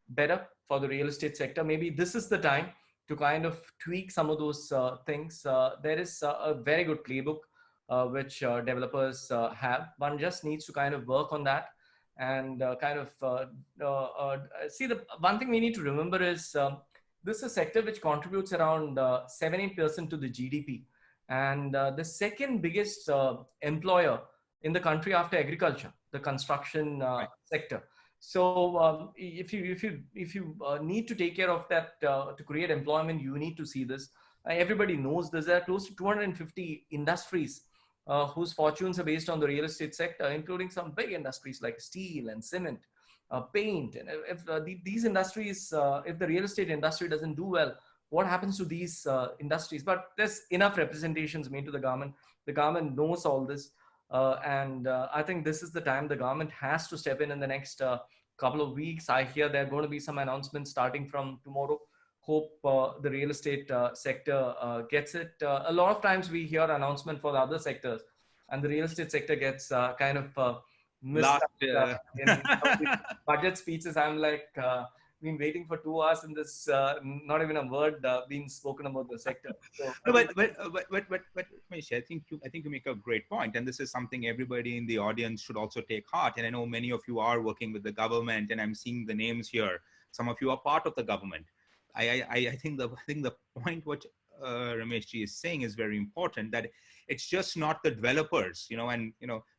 better for the real estate sector. Maybe this is the time to kind of tweak some of those things. There is a very good playbook which developers have. One just needs to kind of work on that and see. The one thing we need to remember is this is a sector which contributes around 7-8% to the GDP, and the second biggest employer in the country after agriculture, the construction sector. So if you need to take care of that to create employment, you need to see this. Everybody knows this. There are close to 250 industries whose fortunes are based on the real estate sector, including some big industries like steel and cement, paint. And if these industries, if the real estate industry doesn't do well, what happens to these industries? But there's enough representations made to the government. The government knows all this. And I think this is the time the government has to step in the next couple of weeks. I hear there are going to be some announcements starting from tomorrow. Hope the real estate sector gets it. A lot of times we hear announcement for the other sectors, and the real estate sector gets kind of missed in budget speeches. I'm like, been waiting for 2 hours in this, not even a word being spoken about the sector. So, no, but Ramesh, I think you make a great point, and this is something everybody in the audience should also take heart. And I know many of you are working with the government, and I'm seeing the names here. Some of you are part of the government. I think the point what Ramesh ji is saying is very important, that it's just not the developers, and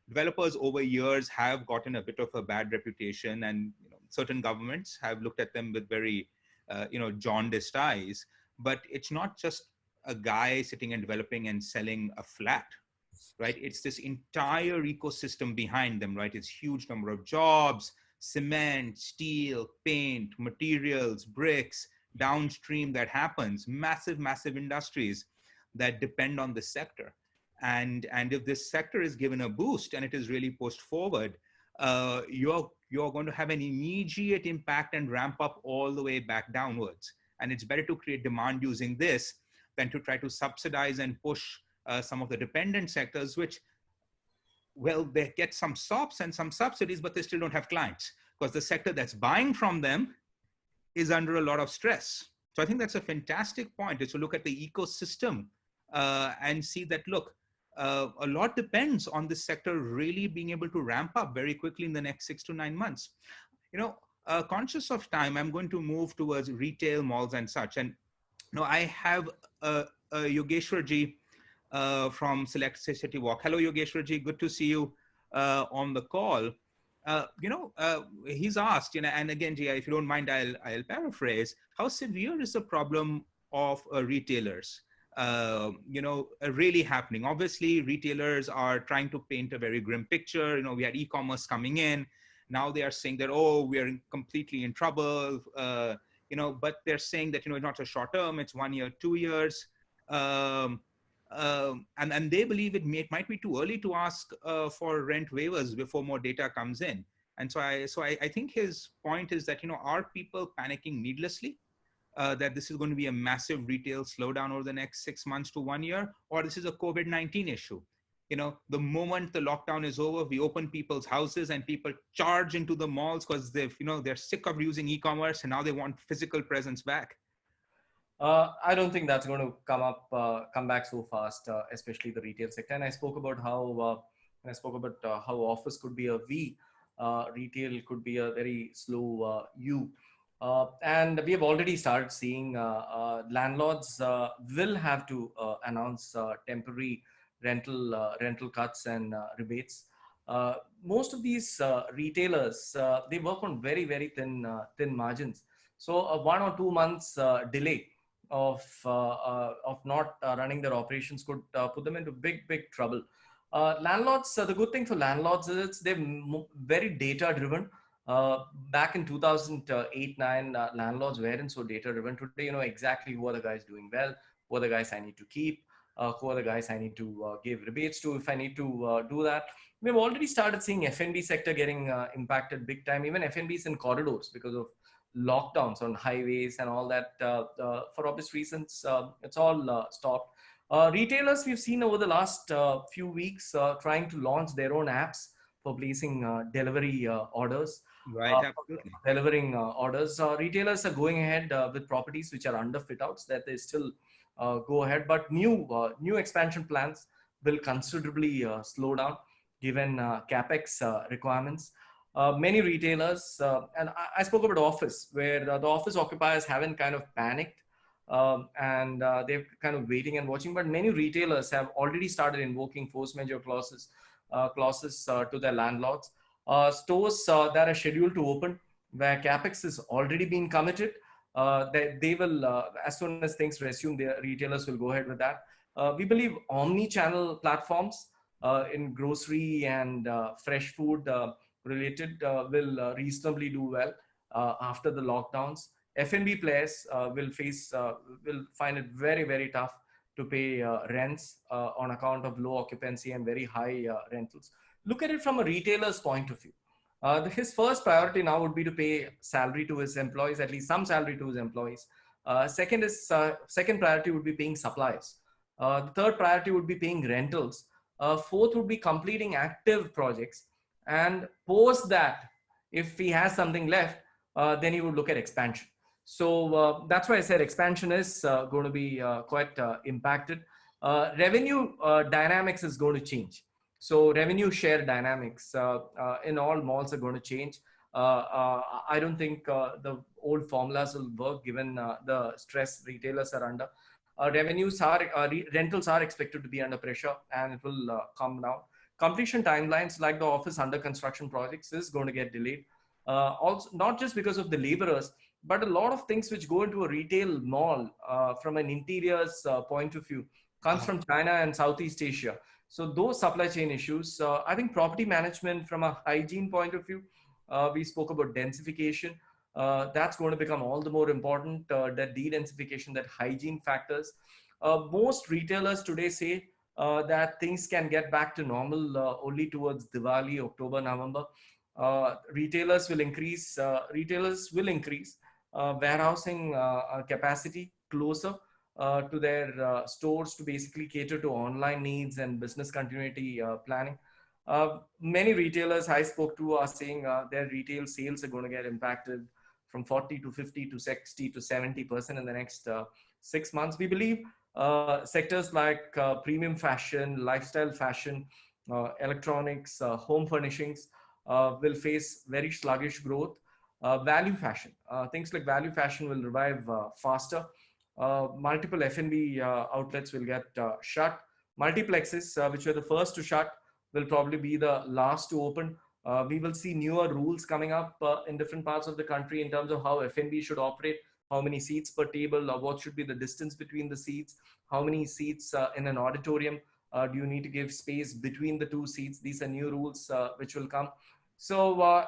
developers over years have gotten a bit of a bad reputation, and certain governments have looked at them with very, jaundiced eyes. But it's not just a guy sitting and developing and selling a flat, right? It's this entire ecosystem behind them, right? It's huge number of jobs, cement, steel, paint, materials, bricks, downstream that happens, massive, massive industries that depend on this sector. And if this sector is given a boost and it is really pushed forward, you're going to have an immediate impact and ramp up all the way back downwards. And it's better to create demand using this than to try to subsidize and push some of the dependent sectors, which, well, they get some SOPs and some subsidies, but they still don't have clients because the sector that's buying from them is under a lot of stress. So I think that's a fantastic point, is to look at the ecosystem and see that, look, a lot depends on this sector really being able to ramp up very quickly in the next 6 to 9 months. Conscious of time, I'm going to move towards retail malls and such. And I have Yogeshwarji from Select City Walk. Hello, Yogeshwarji. Good to see you on the call. He's asked, and again, Jia, if you don't mind, I'll paraphrase. How severe is the problem of retailers? Really happening. Obviously, retailers are trying to paint a very grim picture. We had e-commerce coming in. Now they are saying that, oh, we are completely in trouble. But they're saying that, it's not a short term, it's 1 year, 2 years. And they believe it might be too early to ask for rent waivers before more data comes in. And so I think his point is that, are people panicking needlessly? That this is going to be a massive retail slowdown over the next 6 months to 1 year, or this is a COVID-19 issue. The moment the lockdown is over, we open people's houses and people charge into the malls because they're sick of using e-commerce and now they want physical presence back. I don't think that's going to come back so fast, especially the retail sector. And I spoke about how office could be a V, retail could be a very slow U. And we have already started seeing landlords will have to announce temporary rental cuts and rebates. Most of these retailers, they work on very, very thin margins. So a 1 or 2 months delay of not running their operations could put them into big trouble. Landlords, the good thing for landlords is they're very data driven. Back in 2008-9, landlords weren't so data driven. Today, you know exactly who are the guys doing well, who are the guys I need to keep, who are the guys I need to give rebates to if I need to do that. We've already started seeing F&B sector getting impacted big time, even F&Bs in corridors because of lockdowns on highways and all that. For obvious reasons, it's all stopped. Retailers we've seen over the last few weeks trying to launch their own apps for placing delivery orders. Right, absolutely. Delivering orders. Retailers are going ahead with properties which are under fit outs that they still go ahead, but new expansion plans will considerably slow down given capex requirements. Many retailers, and I spoke about office, where the office occupiers haven't kind of panicked and they're kind of waiting and watching, but many retailers have already started invoking force majeure clauses to their landlords. Stores that are scheduled to open where capex is already been committed, they will, as soon as things resume, the retailers will go ahead with that. We believe omni-channel platforms in grocery and fresh food related will reasonably do well after the lockdowns. F&B players will find it very, very tough to pay rents on account of low occupancy and very high rentals. Look at it from a retailer's point of view. His first priority now would be to pay salary to his employees, at least some salary to his employees. Second priority would be paying suppliers. The third priority would be paying rentals. Fourth would be completing active projects. And post that, if he has something left, then he would look at expansion. So that's why I said expansion is going to be quite impacted. Revenue dynamics is going to change. So revenue share dynamics in all malls are going to change. I don't think the old formulas will work given the stress retailers are under. Rentals are expected to be under pressure and it will come down. Completion timelines like the office under construction projects is going to get delayed. Also, not just because of the laborers, but a lot of things which go into a retail mall from an interiors point of view comes from China and Southeast Asia. So those supply chain issues, I think property management from a hygiene point of view, we spoke about densification. That's going to become all the more important, that de-densification, that hygiene factors. Most retailers today say that things can get back to normal only towards Diwali, October, November. Retailers will increase warehousing capacity closer to their stores to basically cater to online needs and business continuity planning. Many retailers I spoke to are saying their retail sales are going to get impacted from 40 to 50 to 60 to 70% in the next 6 months. We believe sectors like premium fashion, lifestyle fashion, electronics, home furnishings will face very sluggish growth. Value fashion, things like value fashion will revive faster. Multiple F&B outlets will get shut. Multiplexes, which were the first to shut, will probably be the last to open. We will see newer rules coming up in different parts of the country in terms of how F&B should operate, how many seats per table, or what should be the distance between the seats, how many seats in an auditorium do you need to give space between the two seats. These are new rules which will come. So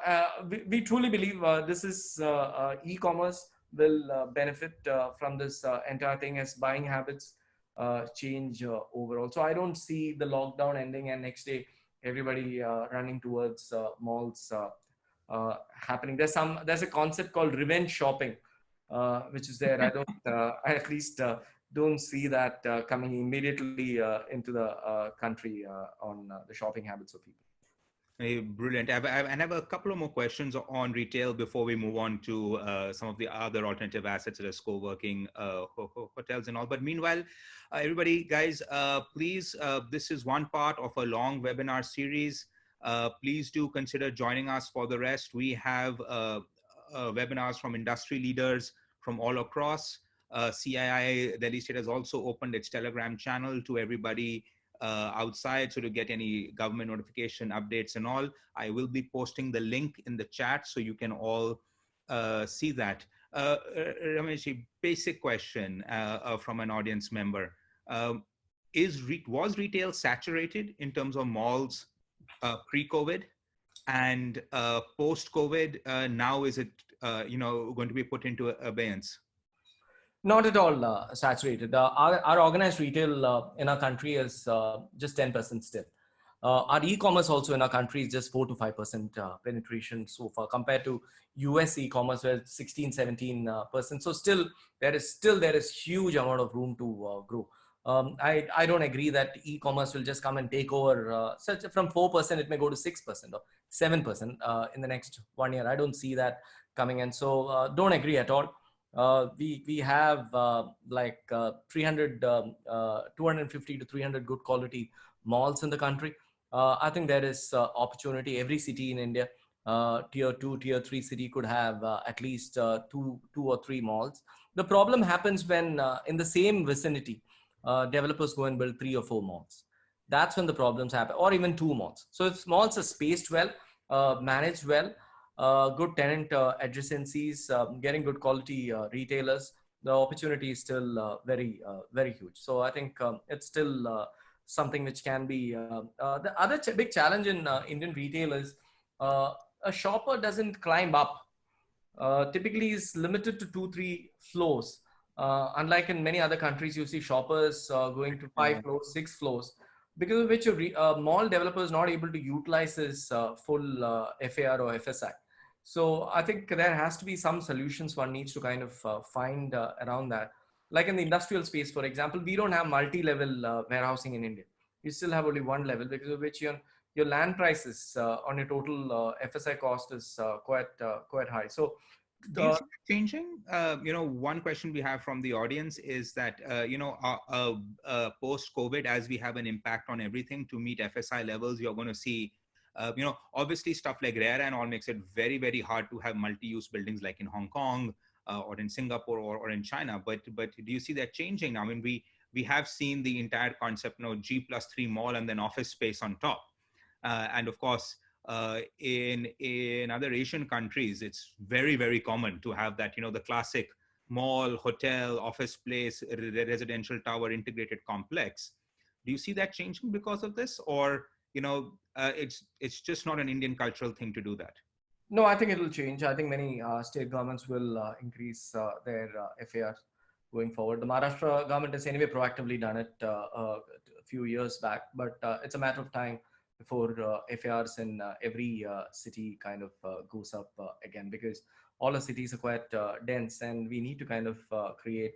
we truly believe this is e-commerce will benefit from this entire thing as buying habits change overall. So I don't see the lockdown ending and next day everybody running towards malls happening. There's a concept called revenge shopping, which is there. I at least don't see that coming immediately into the country on the shopping habits of people. Brilliant. I have a couple of more questions on retail before we move on to some of the other alternative assets such as co-working, hotels and all. But meanwhile, everybody, guys, please, this is one part of a long webinar series. Please do consider joining us for the rest. We have webinars from industry leaders from all across. CII-Delhi State has also opened its Telegram channel to everybody outside, so to get any government notification updates and all. I will be posting the link in the chat so you can all see that. Ramesh, basic question from an audience member. Was retail saturated in terms of malls pre-COVID, and post-COVID, now is it going to be put into abeyance? Not at all saturated. Our organized retail in our country is just 10% still. Our e-commerce also in our country is just 4 to 5% penetration so far, compared to US e-commerce where it's 16, 17%. So still there is huge amount of room to grow. I don't agree that e-commerce will just come and take over. From 4%, it may go to 6% or 7% in the next 1 year. I don't see that coming, and so don't agree at all. We have 250 to 300 good quality malls in the country. I think there is opportunity. Every city in India, tier 2, tier 3 city could have at least two or three malls. The problem happens when in the same vicinity, developers go and build 3 or 4 malls. That's when the problems happen, or even 2 malls. So if malls are spaced well, managed well, good tenant adjacencies, getting good quality retailers, the opportunity is still very huge. So I think it's still something which can be. The other big challenge in Indian retail is a shopper doesn't climb up. Typically is limited to 2-3 floors. Unlike in many other countries, you see shoppers going to 5 floors, 6 floors, because of which a mall developer is not able to utilize his full FAR or FSI. So I think there has to be some solutions one needs to kind of find around that. Like in the industrial space, for example, we don't have multi-level warehousing in India. You still have only one level, because of which your land prices on your total FSI cost is quite high. So do you see that changing? One question we have from the audience is that, post-COVID, as we have an impact on everything to meet FSI levels, you're going to see, obviously stuff like RERA and all makes it very, very hard to have multi-use buildings like in Hong Kong or in Singapore or in China. But do you see that changing? I mean, we have seen the entire concept, G+3 mall and then office space on top. And of course, In other Asian countries, it's very, very common to have that, the classic mall, hotel, office place, residential tower, integrated complex. Do you see that changing because of this, or it's just not an Indian cultural thing to do that? No, I think it will change. I think many state governments will increase their FAR going forward. The Maharashtra government has anyway proactively done it a few years back, but it's a matter of time before FARs in every city kind of goes up again, because all the cities are quite dense, and we need to kind of create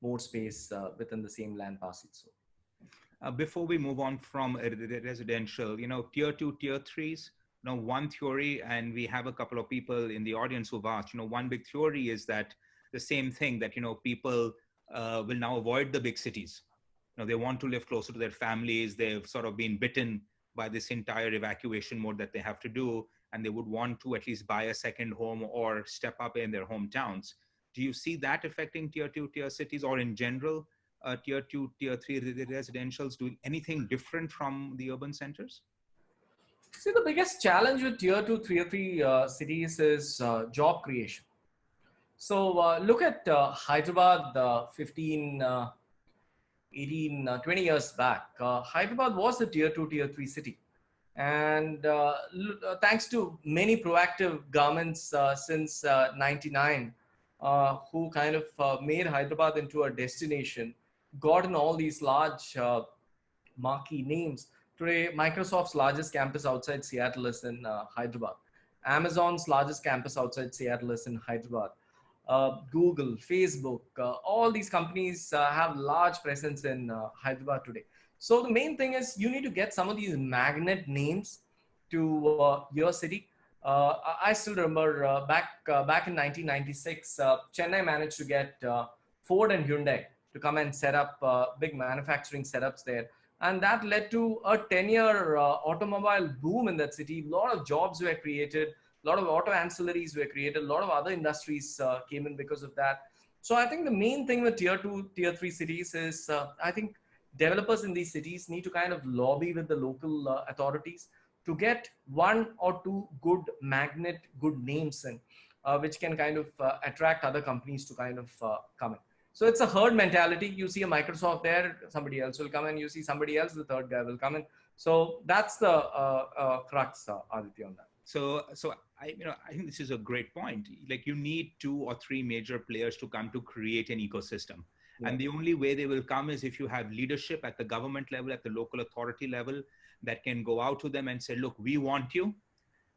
more space within the same land parcel. So. Before we move on from residential, tier two, tier threes, one theory, and we have a couple of people in the audience who've asked, one big theory is that the same thing that, people will now avoid the big cities. They want to live closer to their families. They've sort of been bitten by this entire evacuation mode that they have to do, and they would want to at least buy a second home or step up in their hometowns. Do you see that affecting tier two, tier cities, or in general, tier two, tier three residentials doing anything different from the urban centers? See, the biggest challenge with tier two, tier three cities is job creation. So look at Hyderabad 15, 18, 20 years back. Hyderabad was a tier two, tier three city. And thanks to many proactive governments since 99, who kind of made Hyderabad into a destination, gotten all these large marquee names. Today, Microsoft's largest campus outside Seattle is in Hyderabad. Amazon's largest campus outside Seattle is in Hyderabad. Google, Facebook, all these companies have large presence in Hyderabad today. So the main thing is you need to get some of these magnet names to your city. I still remember back in 1996, Chennai managed to get Ford and Hyundai to come and set up big manufacturing setups there. And that led to a 10-year automobile boom in that city. A lot of jobs were created. A lot of auto ancillaries were created. A lot of other industries came in because of that. So I think the main thing with tier two, tier three cities is I think developers in these cities need to kind of lobby with the local authorities to get one or two good magnet, good names in, which can kind of attract other companies to kind of come in. So it's a herd mentality. You see a Microsoft there, somebody else will come in. You see somebody else, the third guy will come in. So that's the crux, Aditya, on that. So I think this is a great point. Like, you need two or three major players to come to create an ecosystem. Yeah. And the only way they will come is if you have leadership at the government level, at the local authority level, that can go out to them and say, look, we want you,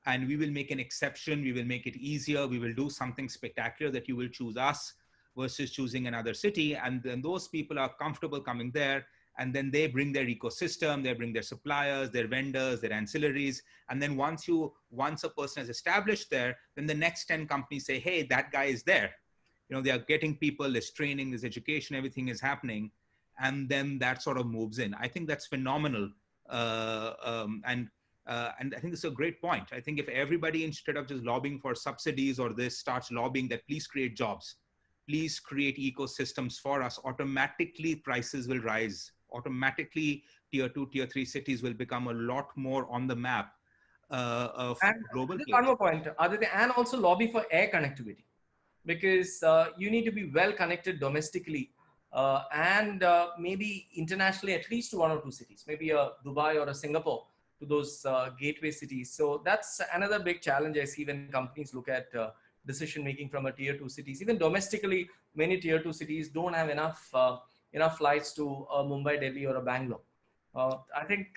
and we will make an exception. We will make it easier. We will do something spectacular that you will choose us versus choosing another city. And then those people are comfortable coming there. And then they bring their ecosystem, they bring their suppliers, their vendors, their ancillaries. And then once a person is established there, then the next 10 companies say, hey, that guy is there. They are getting people, there's training, there's education, everything is happening. And then that sort of moves in. I think that's phenomenal. And I think it's a great point. I think if everybody, instead of just lobbying for subsidies or this, starts lobbying that please create jobs, please create ecosystems for us, automatically prices will rise. Automatically, tier two, tier three cities will become a lot more on the map of global players. One more point, Aditya, and also lobby for air connectivity, because you need to be well connected domestically and maybe internationally, at least to one or two cities, maybe a Dubai or a Singapore, to those gateway cities. So that's another big challenge I see when companies look at decision making from a tier two cities. Even domestically, many tier two cities don't have enough flights to Mumbai, Delhi, or a Bangalore. I think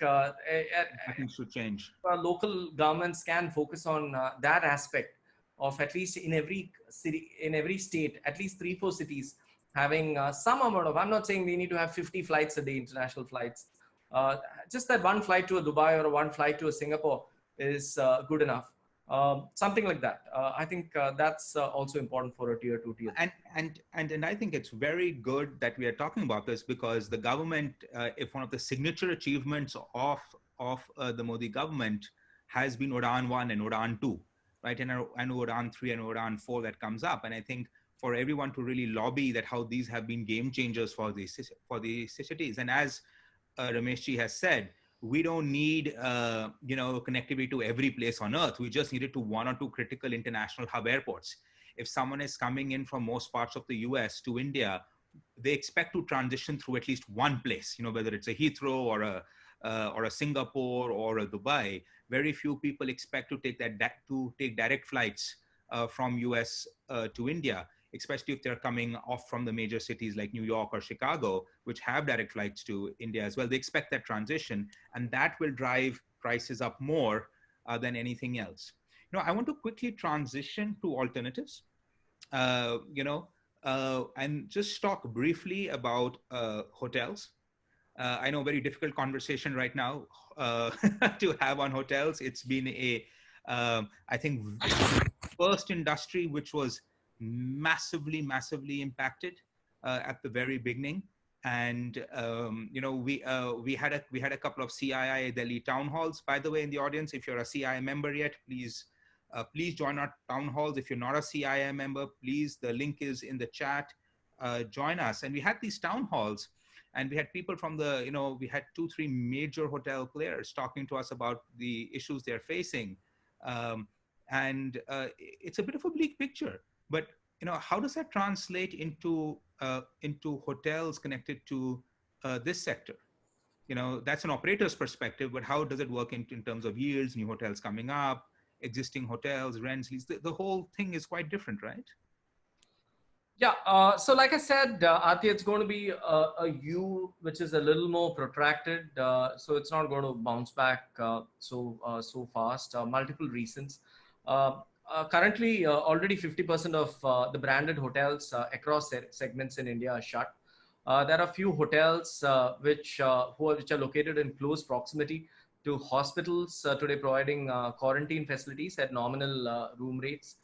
should change. Local governments can focus on that aspect of, at least in every city, in every state, at least 3-4 cities having some amount of, I'm not saying they need to have 50 flights a day, international flights. Just that one flight to a Dubai or one flight to a Singapore is good enough. Something like that. I think that's also important for a tier two, tier three. And I think it's very good that we are talking about this, because the government, if one of the signature achievements of the Modi government has been Udaan 1 and Udaan 2, right? And Udaan 3 and Udaan 4 that comes up. And I think for everyone to really lobby that how these have been game changers for these cities. And as Rameshji has said, we don't need, connectivity to every place on earth. We just need it to one or two critical international hub airports. If someone is coming in from most parts of the US to India, they expect to transition through at least one place, whether it's a Heathrow or a Singapore or a Dubai. Very few people expect to take direct flights from US to India, especially if they're coming off from the major cities like New York or Chicago, which have direct flights to India as well. They expect that transition, and that will drive prices up more than anything else. I want to quickly transition to alternatives. And just talk briefly about hotels. I know, very difficult conversation right now to have on hotels. It's been I think, first industry which was massively impacted at the very beginning. And we had a couple of CII-Delhi town halls. By the way, in the audience, if you're a CII member yet, please join our town halls. If you're not a CII member, please, the link is in the chat. Join us. And we had these town halls, and we had people from we had 2-3 major hotel players talking to us about the issues they're facing. And it's a bit of a bleak picture, but how does that translate into hotels connected to this sector? That's an operator's perspective, but how does it work in terms of yields, new hotels coming up, existing hotels, rents, lease? The whole thing is quite different, right? Yeah, so like I said, Aditya, it's going to be a U which is a little more protracted. So it's not going to bounce back so fast. Multiple reasons. Currently, already 50% of the branded hotels across segments in India are shut. There are few hotels which are located in close proximity to hospitals today, providing quarantine facilities at nominal room rates.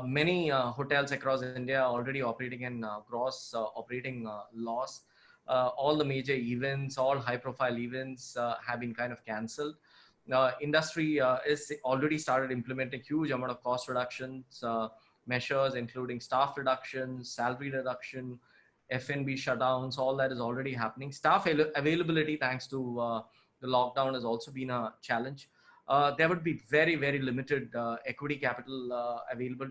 Many hotels across India are already operating in gross operating loss. All the major events, all high-profile events have been kind of cancelled. Industry is already started implementing huge amount of cost reductions measures, including staff reductions, salary reduction, F&B shutdowns. All that is already happening. Staff availability, thanks to the lockdown, has also been a challenge. There would be very limited equity capital available.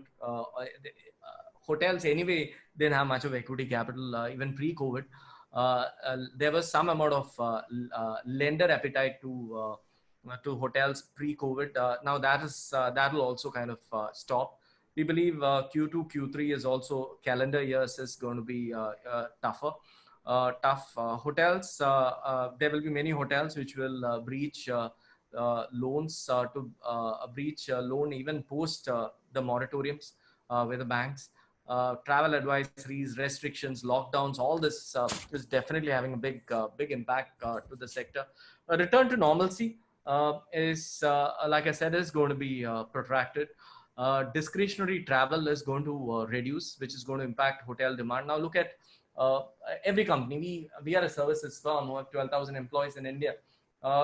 Hotels anyway didn't have much of equity capital even pre-COVID. There was some amount of lender appetite to hotels pre-COVID. Now that will also kind of stop. We believe Q2, Q3 is also calendar years is going to be tougher. Tough hotels. There will be many hotels which will breach loans to breach loan even post the moratoriums with the banks. Travel advisories, restrictions, lockdowns, all this is definitely having a big impact to the sector. A return to normalcy is, like I said, is going to be protracted. Discretionary travel is going to reduce, which is going to impact hotel demand. Now look at every company. We are a services firm who have 12,000 employees in India.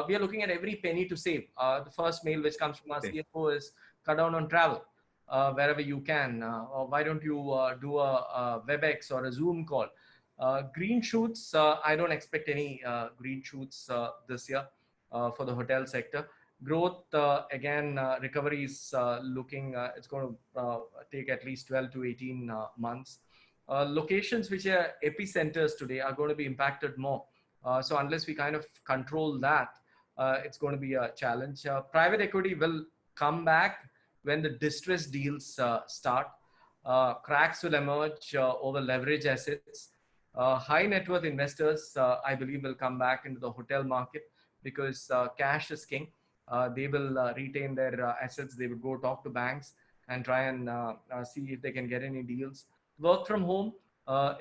We are looking at every penny to save. The first mail which comes from our CFO is cut down on travel wherever you can. Or why don't you do a WebEx or a Zoom call? Green shoots, I don't expect any green shoots this year for the hotel sector. Growth, again, recovery is looking, it's going to take at least 12 to 18 months. Locations which are epicenters today are going to be impacted more. So unless we kind of control that, it's going to be a challenge. Private equity will come back when the distressed deals start. Cracks will emerge over leverage assets. High net worth investors, I believe, will come back into the hotel market because cash is king. They will retain their assets. They will go talk to banks and try and see if they can get any deals. Work from home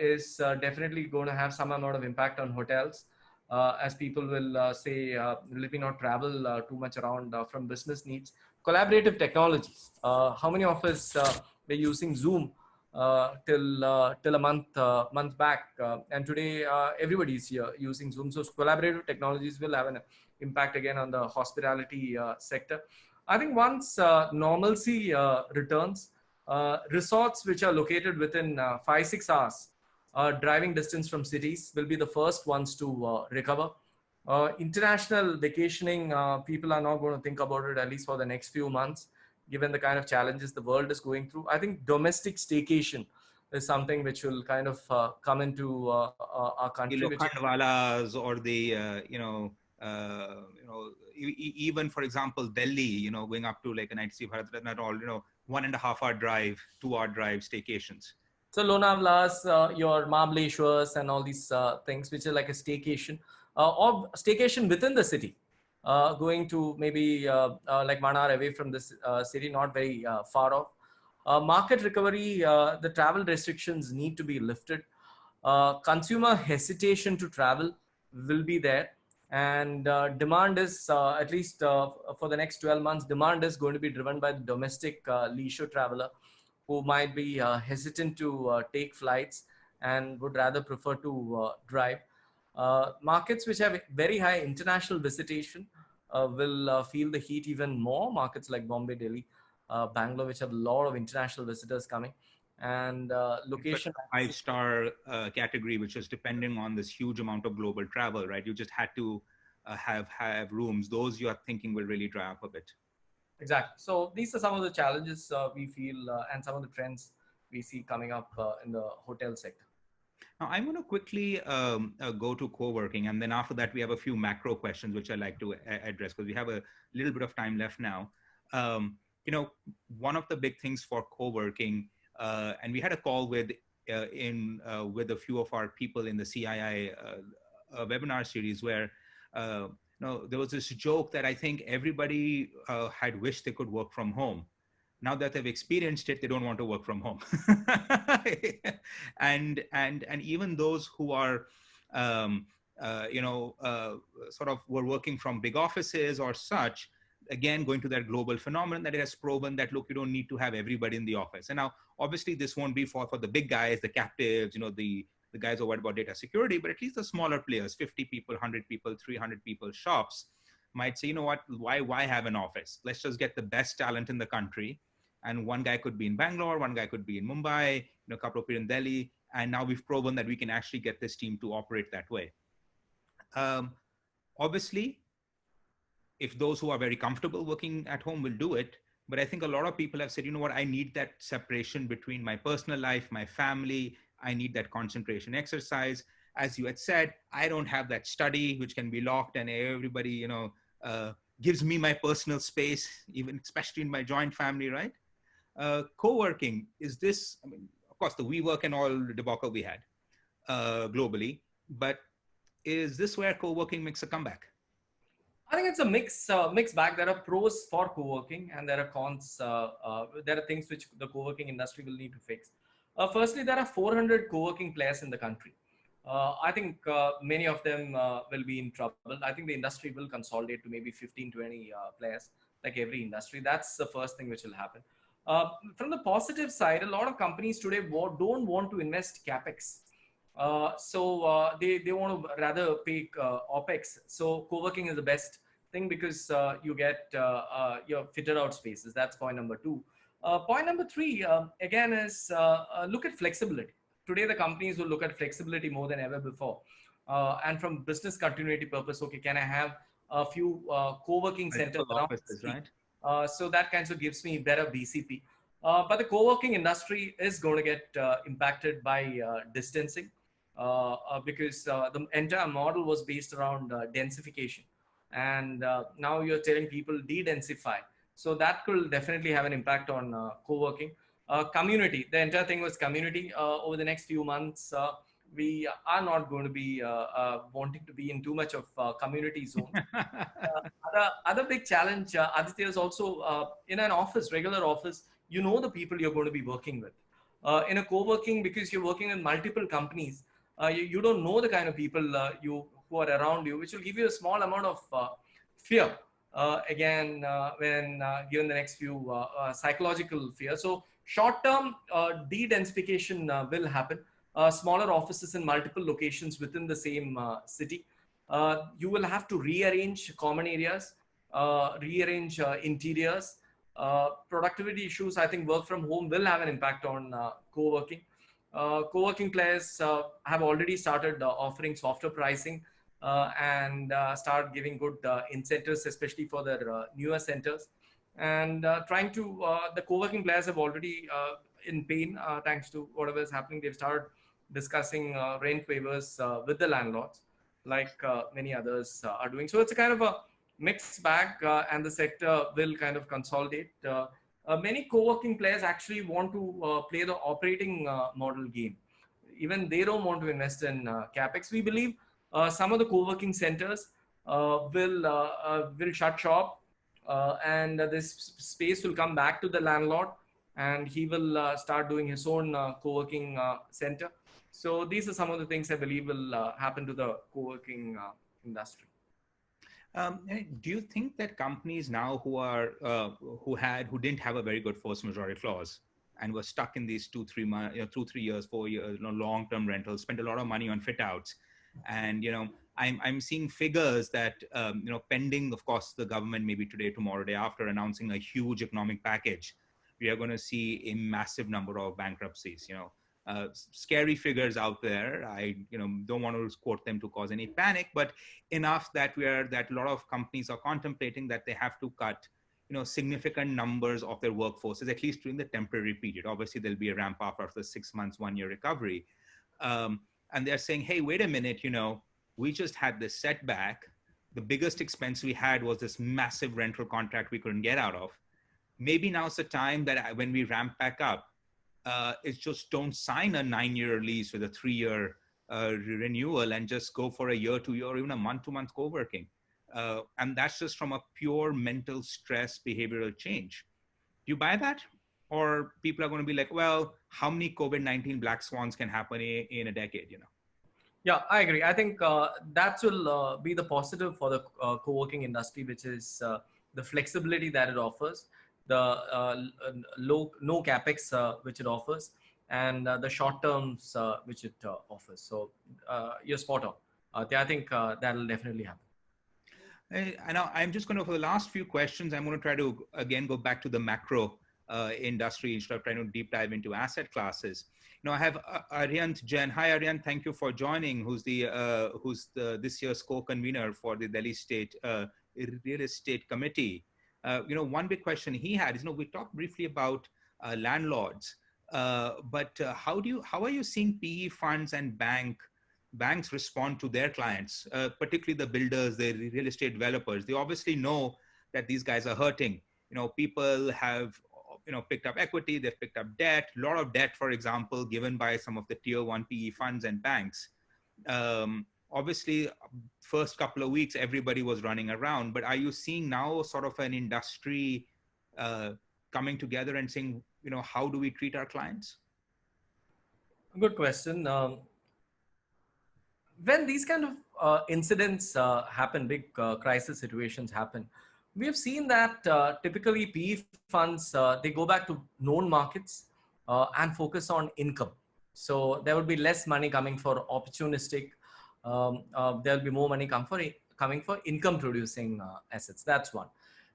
is definitely going to have some amount of impact on hotels. As people will say, let me not travel too much around from business needs. Collaborative technologies. How many of us were using Zoom till a month back, and today everybody's here using Zoom. So collaborative technologies will have an impact again on the hospitality sector. I think once normalcy returns, resorts which are located within 5-6 hours driving distance from cities will be the first ones to recover. International vacationing, people are not going to think about it, at least for the next few months, given the kind of challenges the world is going through. I think domestic staycation is something which will kind of come into our country, The which is Lokhandwalas or the, even for example, Delhi, going up to like an ITC Bharat, not all, 1.5 hour drive, 2 hour drive staycations. so Lonavlas, your Mahabaleshwars and all these things, which are like a staycation or staycation within the city, going to maybe like 1 hour away from this city, not very far off. Market recovery, the travel restrictions need to be lifted. Consumer hesitation to travel will be there, and demand is at least for the next 12 months, demand is going to be driven by the domestic leisure traveler who might be hesitant to take flights and would rather prefer to drive. Markets which have very high international visitation will feel the heat even more. Markets like Bombay, Delhi, Bangalore, which have a lot of international visitors coming, and It's like location. a 5 star category, which is depending on this huge amount of global travel, right? You just had to have rooms. Those you are thinking will really dry up a bit. Exactly. So these are some of the challenges we feel and some of the trends we see coming up in the hotel sector. Now, I'm going to quickly go to co-working, and then after that, we have a few macro questions which I like to address because we have a little bit of time left now. Um, One of the big things for co-working, and we had a call with a few of our people in the CII webinar series where there was this joke that I think everybody had wished they could work from home. Now that they've experienced it, they don't want to work from home. And even those who are sort of were working from big offices or such, again going to that global phenomenon that it has proven that, look, you don't need to have everybody in the office. And now obviously this won't be for the big guys, the captives, the guys who are worried about data security, but at least the smaller players, 50 people, 100 people, 300 people shops might say, you know what, why have an office? Let's just get the best talent in the country. And one guy could be in Bangalore, one guy could be in Mumbai, a couple of people in Delhi. And now we've proven that we can actually get this team to operate that way. Obviously, if those who are very comfortable working at home will do it, but I think a lot of people have said, you know what, I need that separation between my personal life, my family. I need that concentration exercise. As you had said, I don't have that study which can be locked and everybody, gives me my personal space, even especially in my joint family, right? Co-working, is this, I mean, of course, the WeWork and all the debacle we had globally, but is this where co-working makes a comeback? I think it's a mixed bag. There are pros for co-working and there are cons. There are things which the co-working industry will need to fix. Firstly, there are 400 co-working players in the country. I think many of them will be in trouble. I think the industry will consolidate to maybe 15, 20 players, like every industry. That's the first thing which will happen. From the positive side, a lot of companies today don't want to invest capex. So they want to rather pay OPEX. So co-working is the best thing because you get your fitted out spaces. That's point number two. Point number three, again, is look at flexibility. Today, the companies will look at flexibility more than ever before. And from business continuity purpose, okay, can I have a few co-working centers around the city? Right? So that kind of gives me better BCP. But the co-working industry is going to get impacted by distancing. Because the entire model was based around densification, and now you're telling people de-densify. So that could definitely have an impact on co-working. Community, the entire thing was community. Over the next few months, we are not going to be wanting to be in too much of community zone. Other big challenge, Aditya, is also in an office, regular office, the people you're going to be working with. In a co-working, because you're working in multiple companies, you don't know the kind of people who are around you, which will give you a small amount of fear. When given the next few psychological fear. So short-term de-densification will happen. Smaller offices in multiple locations within the same city. You will have to rearrange common areas, rearrange interiors. Productivity issues, I think work from home will have an impact on co-working. Co-working players have already started offering softer pricing. and start giving good incentives, especially for their newer centers. And trying to, the co-working players have already in pain, thanks to whatever is happening. They've started discussing rent waivers with the landlords, like many others are doing. So it's a kind of a mixed bag, and the sector will kind of consolidate. Many co-working players actually want to play the operating model game. Even they don't want to invest in capex. We believe some of the co-working centers will shut shop, and this space will come back to the landlord, and he will start doing his own co-working center. So these are some of the things I believe will happen to the co-working industry. Do you think that companies now who didn't have a very good force majeure clause and were stuck in these 2-3 months, 2-3 years, 4 years, long-term rentals, spent a lot of money on fit outs, and I'm seeing figures that pending, of course, the government maybe today, tomorrow, day after announcing a huge economic package, we are going to see a massive number of bankruptcies. Scary figures out there. I don't want to quote them to cause any panic, but enough that a lot of companies are contemplating that they have to cut significant numbers of their workforces, at least during the temporary period. Obviously, there'll be a ramp up after 6 months, 1 year recovery. And they're saying, hey, wait a minute, we just had this setback. The biggest expense we had was this massive rental contract we couldn't get out of. Maybe now's the time that when we ramp back up, it's just don't sign a 9-year lease with a 3-year renewal and just go for a year, 2 year, or even a month-to-month co-working. And that's just from a pure mental stress behavioral change. Do you buy that? Or people are going to be like, well, how many COVID-19 black swans can happen in a decade, Yeah, I agree. I think that will be the positive for the co-working industry, which is the flexibility that it offers, the no capex which it offers, and the short terms which it offers. So you're spot on. I think that will definitely happen. And I'm just going to, for the last few questions, I'm going to try to, again, go back to the macro industry instead of trying to deep dive into asset classes. I have Aryant Jain. Hi, Aryant. Thank you for joining. Who's this year's co-convener for the Delhi State Real Estate Committee. One big question he had is, we talked briefly about landlords, but how are you seeing PE funds and banks respond to their clients, particularly the builders, the real estate developers? They obviously know that these guys are hurting. People have picked up equity, they've picked up debt, a lot of debt, for example, given by some of the tier 1 PE funds and banks. Obviously, first couple of weeks, everybody was running around, but are you seeing now sort of an industry coming together and saying, how do we treat our clients? Good question. When these kind of incidents happen, big crisis situations happen, we have seen that typically PE funds, they go back to known markets and focus on income. So there would be less money coming for opportunistic. There'll be more money coming for income producing assets. That's one.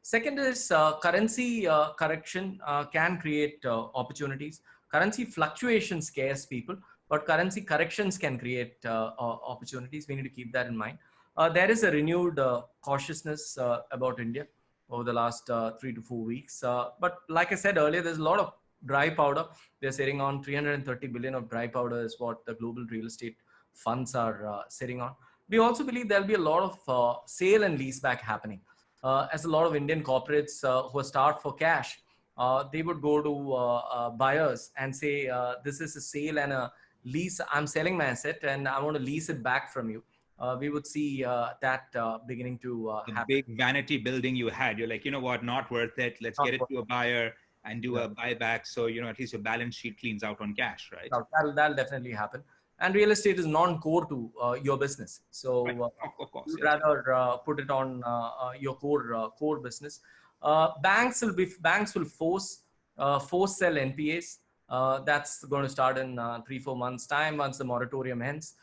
Second is currency correction can create opportunities. Currency fluctuation scares people, but currency corrections can create opportunities. We need to keep that in mind. There is a renewed cautiousness about India over the last 3 to 4 weeks. But like I said earlier, there's a lot of dry powder. They're sitting on 330 billion of dry powder is what the global real estate funds are sitting on. We also believe there'll be a lot of sale and lease back happening. As a lot of Indian corporates who are starved for cash, they would go to buyers and say, this is a sale and a lease. I'm selling my asset and I want to lease it back from you. We would see that beginning to happen. The big vanity building you had, you're like, what, not worth it. Let's get it to a buyer and do a buyback. So, at least your balance sheet cleans out on cash, right? That'll definitely happen. And real estate is non-core to your business. So right. Of course, you'd rather put it on your core business. Banks will force sell NPAs. That's going to start in 3-4 months time once the moratorium ends.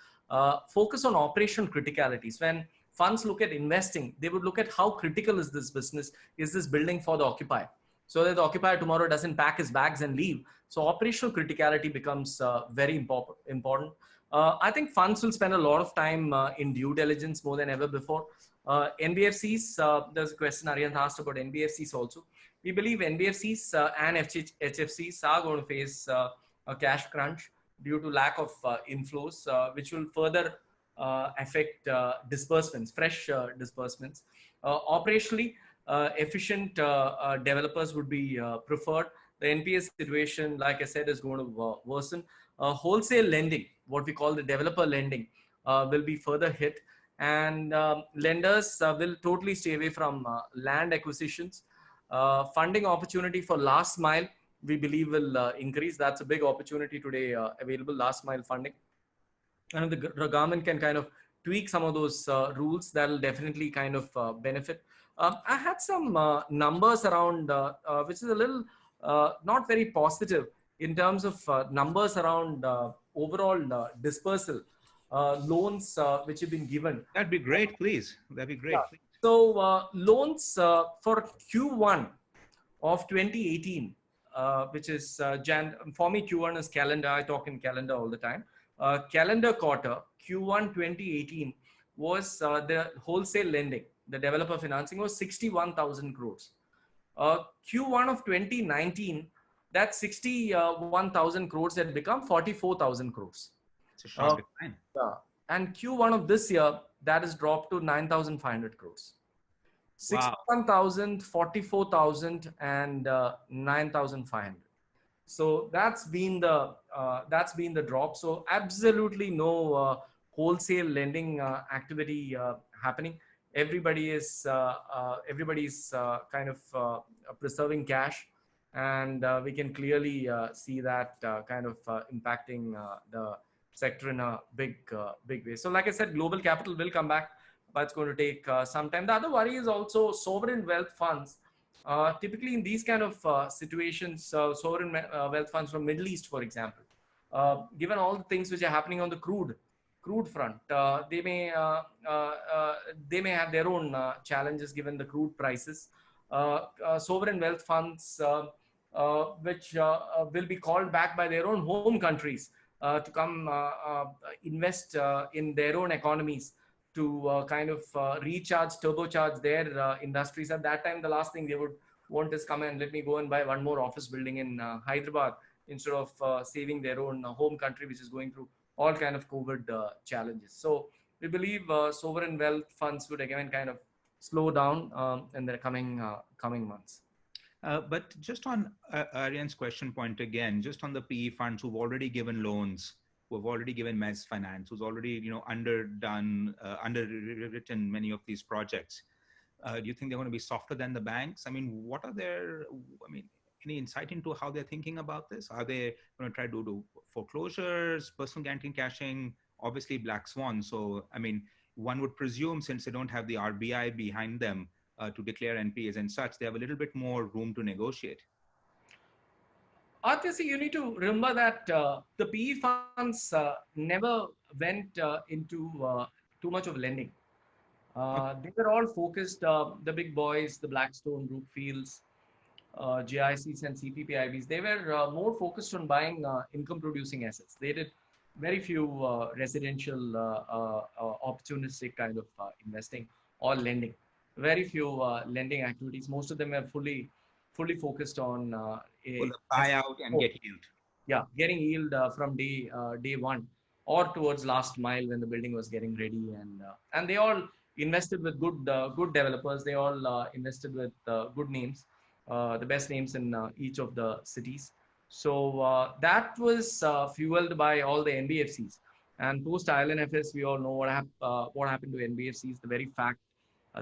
Focus on operational criticalities. When funds look at investing, they would look at how critical is this business, is this building for the occupier, so that the occupier tomorrow doesn't pack his bags and leave. So operational criticality becomes very important. I think funds will spend a lot of time in due diligence more than ever before. NBFCs, there's a question Aryan asked about NBFCs also. We believe NBFCs and HFCs are going to face a cash crunch due to lack of inflows, which will further affect disbursements, fresh disbursements. Operationally, efficient developers would be preferred. The NPS situation, like I said, is going to worsen. Wholesale lending, what we call the developer lending, will be further hit, and lenders will totally stay away from land acquisitions. Funding opportunity for last mile, we believe, will increase. That's a big opportunity today available, last mile funding. And if the government can kind of tweak some of those rules, that will definitely kind of benefit. I had some numbers around, which is a little not very positive in terms of numbers around overall dispersal loans which have been given. That'd be great, please. That'd be great. Yeah. So loans for Q1 of 2018, which is for me, Q1 is calendar. I talk in calendar all the time. Calendar quarter, Q1 2018 was the wholesale lending, the developer financing was 61,000 crores. Q1 of 2019, that 61,000 crores had become 44,000 crores. It's a sharp decline. And Q1 of this year, that has dropped to 9,500 crores. 61,000, 44,000, and 9,500. So that's been the drop. So absolutely no wholesale lending activity happening. Everybody's kind of preserving cash, and we can clearly see that kind of impacting the sector in a big way. So like I said, global capital will come back, but it's going to take some time. The other worry is also sovereign wealth funds. Typically in these kind of situations, sovereign wealth funds from Middle East, for example, given all the things which are happening on the crude front, they may have their own challenges given the crude prices. Sovereign wealth funds, which will be called back by their own home countries to come invest in their own economies, to kind of turbocharge their industries. At that time, the last thing they would want is come and let me go and buy one more office building in Hyderabad, instead of saving their own home country, which is going through all kind of COVID challenges. So we believe sovereign wealth funds would again kind of slow down in the coming months. But just on Aryan's question point again, just on the PE funds who've already given loans, who have already given mezz finance, who's already underwritten many of these projects. Do you think they're going to be softer than the banks? I mean, what are any insight into how they're thinking about this? Are they going to try to do foreclosures, personal guarantee cashing, obviously black swan? So, I mean, one would presume, since they don't have the RBI behind them to declare NPAs and such, they have a little bit more room to negotiate. Aditya, you need to remember that the PE funds never went into too much of lending. They were all focused, the big boys, the Blackstone, Brookfields, GICs and CPPIBs, they were more focused on buying income producing assets. They did very few residential opportunistic kind of investing or lending. Very few lending activities. Most of them are fully focused on buy out and get yield. Yeah, getting yield from day one, or towards last mile when the building was getting ready, and they all invested with good developers. They all invested with good names, the best names in each of the cities. So that was fueled by all the NBFCs. And post ILNFS, we all know what happened to NBFCs. The very fact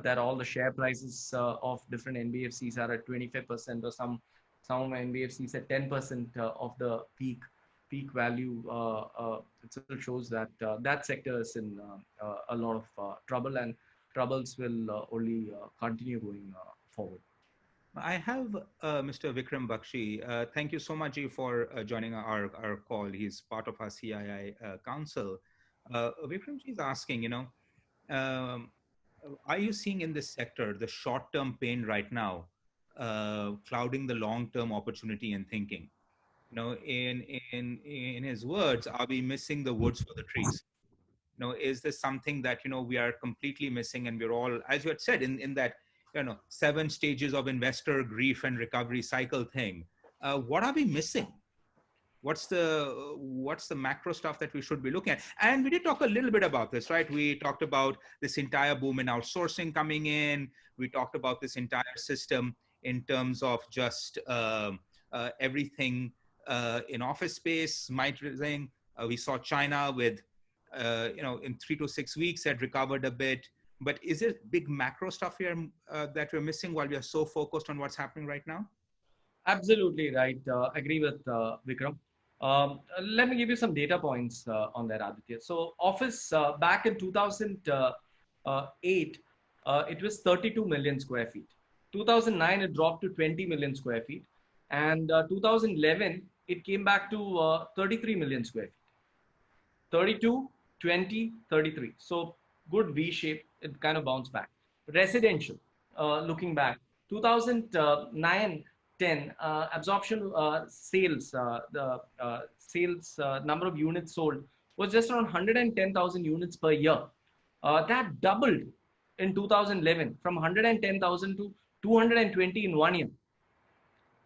that all the share prices of different NBFCs are at 25%, or some NBFCs at 10% of the peak value. It still shows that that sector is in a lot of trouble, and troubles will only continue going forward. I have Mr. Vikram Bakshi. Thank you so much for joining our call. He's part of our CII council. Vikramji is asking, are you seeing in this sector the short-term pain right now clouding the long-term opportunity and thinking? in his words, are we missing the woods for the trees? Is this something that we are completely missing, and we're all, as you had said, in that 7 stages of investor grief and recovery cycle thing? What are we missing? What's the macro stuff that we should be looking at? And we did talk a little bit about this, right? We talked about this entire boom in outsourcing coming in. We talked about this entire system in terms of just everything in office space migrating. We saw China with in 3 to 6 weeks had recovered a bit. But is it big macro stuff here that we're missing while we are so focused on what's happening right now? Absolutely right. Agree with Vikram. Let me give you some data points on that, Aditya. So office back in 2008, it was 32 million square feet. 2009, it dropped to 20 million square feet. And 2011, it came back to 33 million square feet. 32, 20, 33. So good V shape, it kind of bounced back. Residential, looking back, 2009, 10, absorption sales, the sales number of units sold was just around 110,000 units per year. That doubled in 2011 from 110,000 to 220 in 1 year.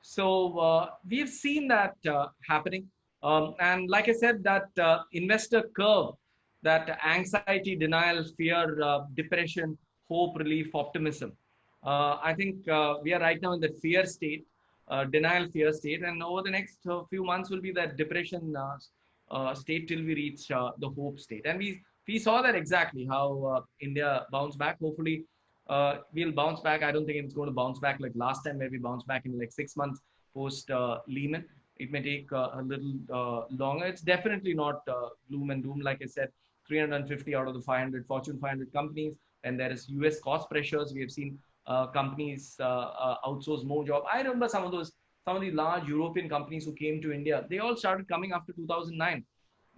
So we've seen that happening. And like I said, that investor curve, that anxiety, denial, fear, depression, hope, relief, optimism. I think we are right now in the fear state, denial, fear state. And over the next few months will be that depression state till we reach the hope state. And we saw that exactly how India bounced back. Hopefully, we'll bounce back. I don't think it's going to bounce back like last time where we bounced back in like 6 months post Lehman. It may take a little longer. It's definitely not gloom and doom. Like I said, 350 out of the 500 Fortune 500 companies, and there is US cost pressures. We have seen companies outsource more job. I remember some of the large European companies who came to India. They all started coming after 2009,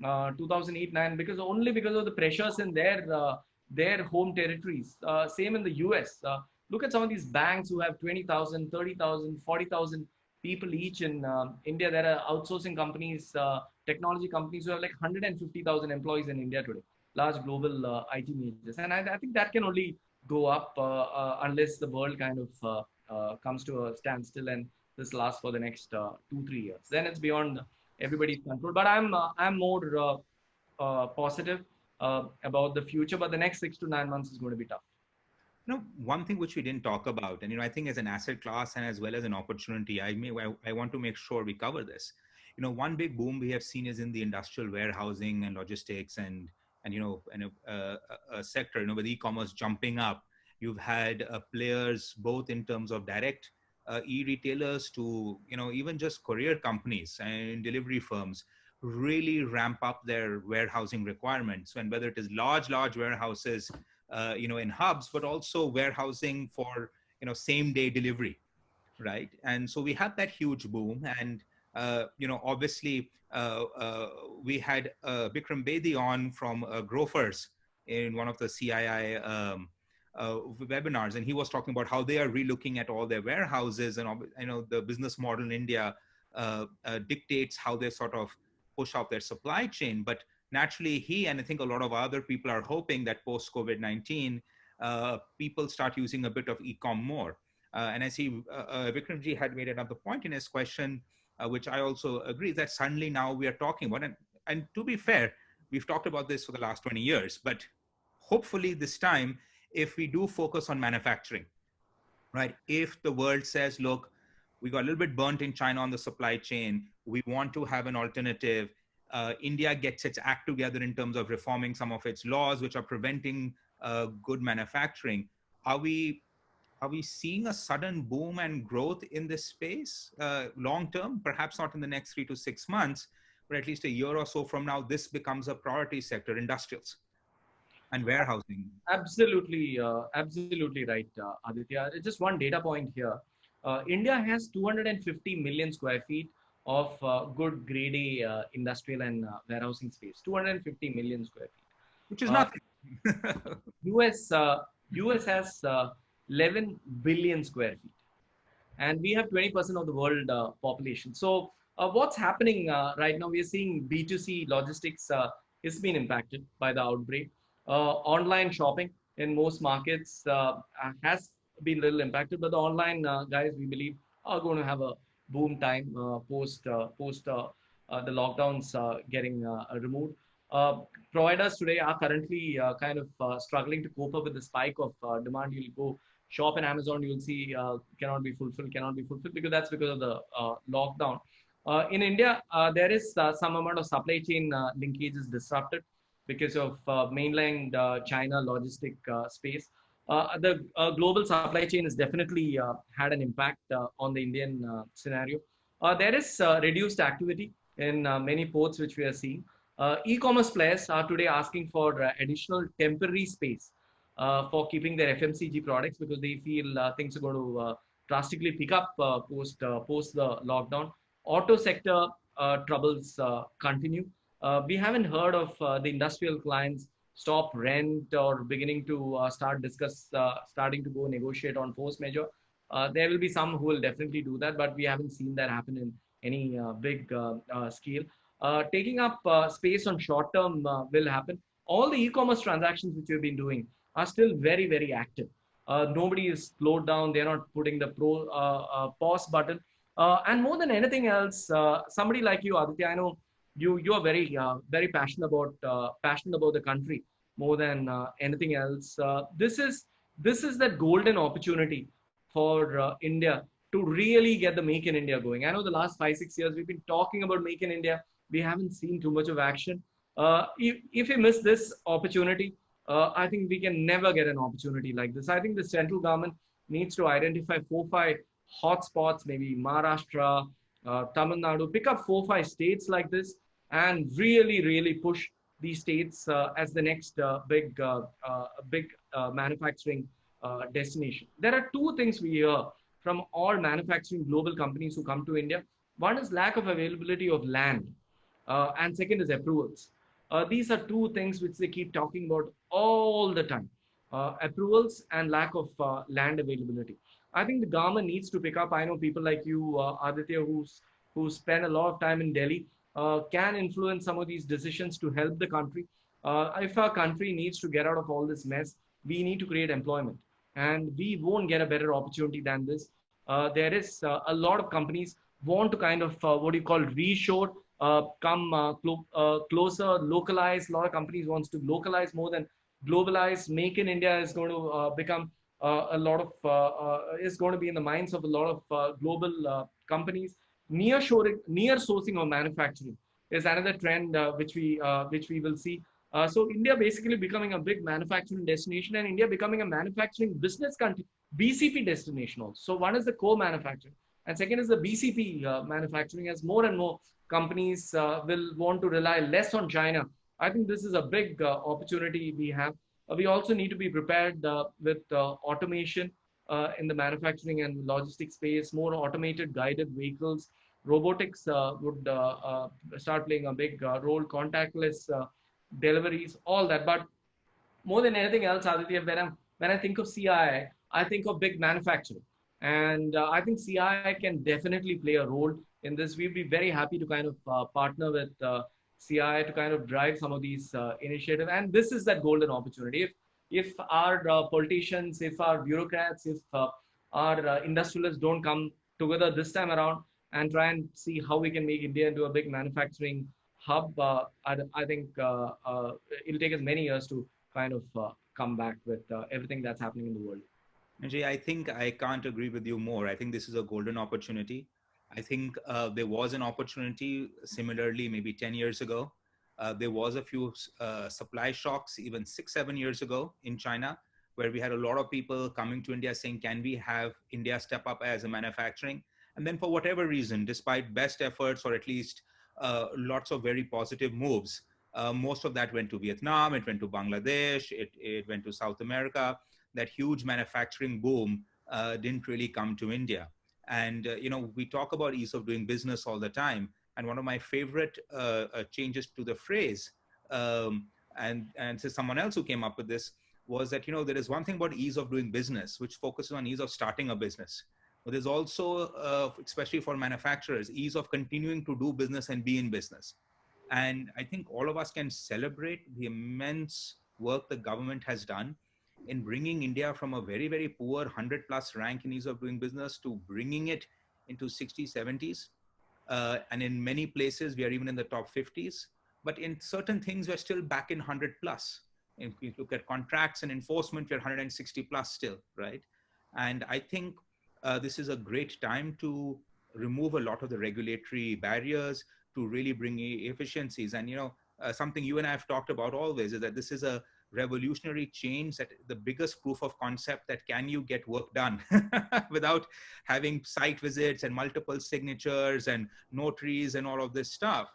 2008-9 because of the pressures in their home territories. Same in the US. Look at some of these banks who have 20,000, 30,000, 40,000 people each in India. There are outsourcing companies, technology companies who have like 150,000 employees in India today, large global IT majors. And I think that can only go up unless the world kind of comes to a standstill and this lasts for the next 2-3 years. Then it's beyond everybody's control. But I'm more positive about the future. But the next 6 to 9 months is going to be tough. One thing which we didn't talk about, and I think as an asset class and as well as an opportunity, I want to make sure we cover this. One big boom we have seen is in the industrial warehousing and logistics and a sector. With e-commerce jumping up, you've had players both in terms of direct e-retailers to even just courier companies and delivery firms really ramp up their warehousing requirements. And whether it is large warehouses in hubs, but also warehousing for same day delivery, right? And so we had that huge boom, and obviously we had Bikram Bedi on from Grofers in one of the CII webinars, and he was talking about how they are relooking at all their warehouses, and the business model in India dictates how they sort of push out their supply chain. But naturally, he and I think a lot of other people are hoping that post COVID-19, people start using a bit of e-com more. And I see Vikramji had made another point in his question, which I also agree that suddenly now we are talking about, and to be fair, we've talked about this for the last 20 years, but hopefully this time, if we do focus on manufacturing, right? If the world says, look, we got a little bit burnt in China on the supply chain, we want to have an alternative. India gets its act together in terms of reforming some of its laws, which are preventing good manufacturing. Are we seeing a sudden boom and growth in this space long term? Perhaps not in the next 3 to 6 months, but at least a year or so from now, this becomes a priority sector, industrials and warehousing. Absolutely right, Aditya. Just one data point here. India has 250 million square feet of good grade A industrial and warehousing space. 250 million square feet. Which is nothing. US has 11 billion square feet. And we have 20% of the world population. So What's happening right now? We are seeing B2C logistics is being impacted by the outbreak. Online shopping in most markets has been a little impacted, but the online guys, we believe, are going to have a boom time post the lockdowns getting removed. Uh, Providers today are currently kind of struggling to cope up with the spike of demand. You'll go shop in Amazon, you'll see cannot be fulfilled because that's because of the lockdown. In India, there is some amount of supply chain linkages disrupted because of mainland China logistic space. The global supply chain has definitely had an impact on the Indian scenario. There is reduced activity in many ports, which we are seeing. E-commerce players are today asking for additional temporary space for keeping their FMCG products because they feel things are going to drastically pick up post the lockdown. Auto sector troubles continue. We haven't heard of the industrial clients stop rent or beginning to starting to go negotiate on force measure. There will be some who will definitely do that, but we haven't seen that happen in any big scale. Taking up space on short term will happen. All the e-commerce transactions which we've been doing are still very, very active. Nobody is slowed down. They're not putting the pause button. And more than anything else, somebody like you, Aditya, I know you are very passionate about the country more than anything else. This is that golden opportunity for India to really get the Make in India going. I know the last 5 6 years we've been talking about Make in India. We haven't seen too much of action. If we miss this opportunity, I think we can never get an opportunity like this. I think the central government needs to identify 4 5 hotspots, maybe Maharashtra, Tamil Nadu, pick up 4 5 states like this and really, really push these states as the next big manufacturing destination. There are two things we hear from all manufacturing global companies who come to India. One is lack of availability of land, and second is approvals. These are two things which they keep talking about all the time: approvals and lack of land availability. I think the government needs to pick up. I know people like you, Aditya, who spend a lot of time in Delhi, can influence some of these decisions to help the country. If our country needs to get out of all this mess, we need to create employment, and we won't get a better opportunity than this. There is a lot of companies want to kind of what do you call reshore, come closer, localize. A lot of companies wants to localize more than globalize. Make in India is going to become a lot of is going to be in the minds of a lot of global companies. Near sourcing of manufacturing is another trend which we will see. So India basically becoming a big manufacturing destination, and India becoming a manufacturing business country, BCP destination also. So one is the core manufacturing, and second is the BCP manufacturing. As more and more companies will want to rely less on China, I think this is a big opportunity we have. We also need to be prepared with automation in the manufacturing and logistics space, more automated guided vehicles. Robotics would start playing a big role, contactless deliveries, all that. But more than anything else, Aditya, when I think of CII, I think of big manufacturing. And I think CII can definitely play a role in this. We'd be very happy to kind of partner with CII to kind of drive some of these initiatives. And this is that golden opportunity. If our politicians, if our bureaucrats, if our industrialists don't come together this time around and try and see how we can make India into a big manufacturing hub, I think it'll take us many years to kind of come back with everything that's happening in the world. Ajay, I think I can't agree with you more. I think this is a golden opportunity. I think there was an opportunity similarly maybe 10 years ago. There was a few supply shocks even 6 7 years ago in China, where we had a lot of people coming to India saying, can we have India step up as a manufacturing? And then for whatever reason, despite best efforts or at least lots of very positive moves, most of that went to Vietnam, it went to Bangladesh, it went to South America. That huge manufacturing boom didn't really come to India. And we talk about ease of doing business all the time. And one of my favorite changes to the phrase, and so someone else who came up with this, was that there is one thing about ease of doing business, which focuses on ease of starting a business. But there's also, especially for manufacturers, ease of continuing to do business and be in business. And I think all of us can celebrate the immense work the government has done in bringing India from a very, very poor 100 plus rank in ease of doing business to bringing it into 60s, 70s. And in many places, we are even in the top 50s. But in certain things, we're still back in 100 plus. If you look at contracts and enforcement, we're 160 plus still, right? And I think this is a great time to remove a lot of the regulatory barriers to really bring efficiencies. And, something you and I have talked about always is that this is a revolutionary change, that the biggest proof of concept that can you get work done without having site visits and multiple signatures and notaries and all of this stuff.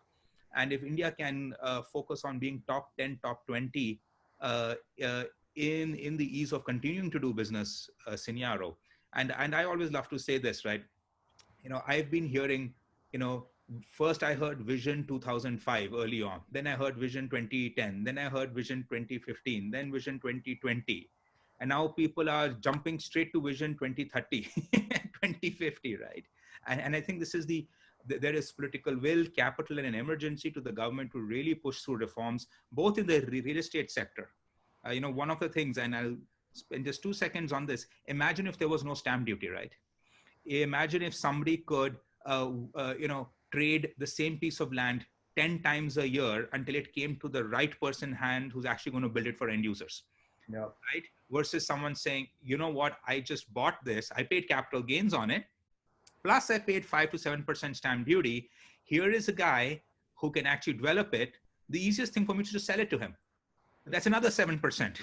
And if India can focus on being top 10, top 20 uh, uh, in the ease of continuing to do business scenario. And I always love to say this, right? I've been hearing, first I heard Vision 2005 early on, then I heard Vision 2010, then I heard Vision 2015, then Vision 2020. And now people are jumping straight to Vision 2030, 2050, right? And I think this is there is political will, capital, and an emergency to the government to really push through reforms, both in the real estate sector. One of the things, and I'll spend just 2 seconds on this. Imagine if there was no stamp duty, right? Imagine if somebody could trade the same piece of land 10 times a year until it came to the right person hand who's actually going to build it for end users. Yeah. Right, versus someone saying, you know what, I just bought this, I paid capital gains on it, plus I paid 5 to 7% stamp duty. Here is a guy who can actually develop it. The easiest thing for me is to sell it to him. That's another 7%.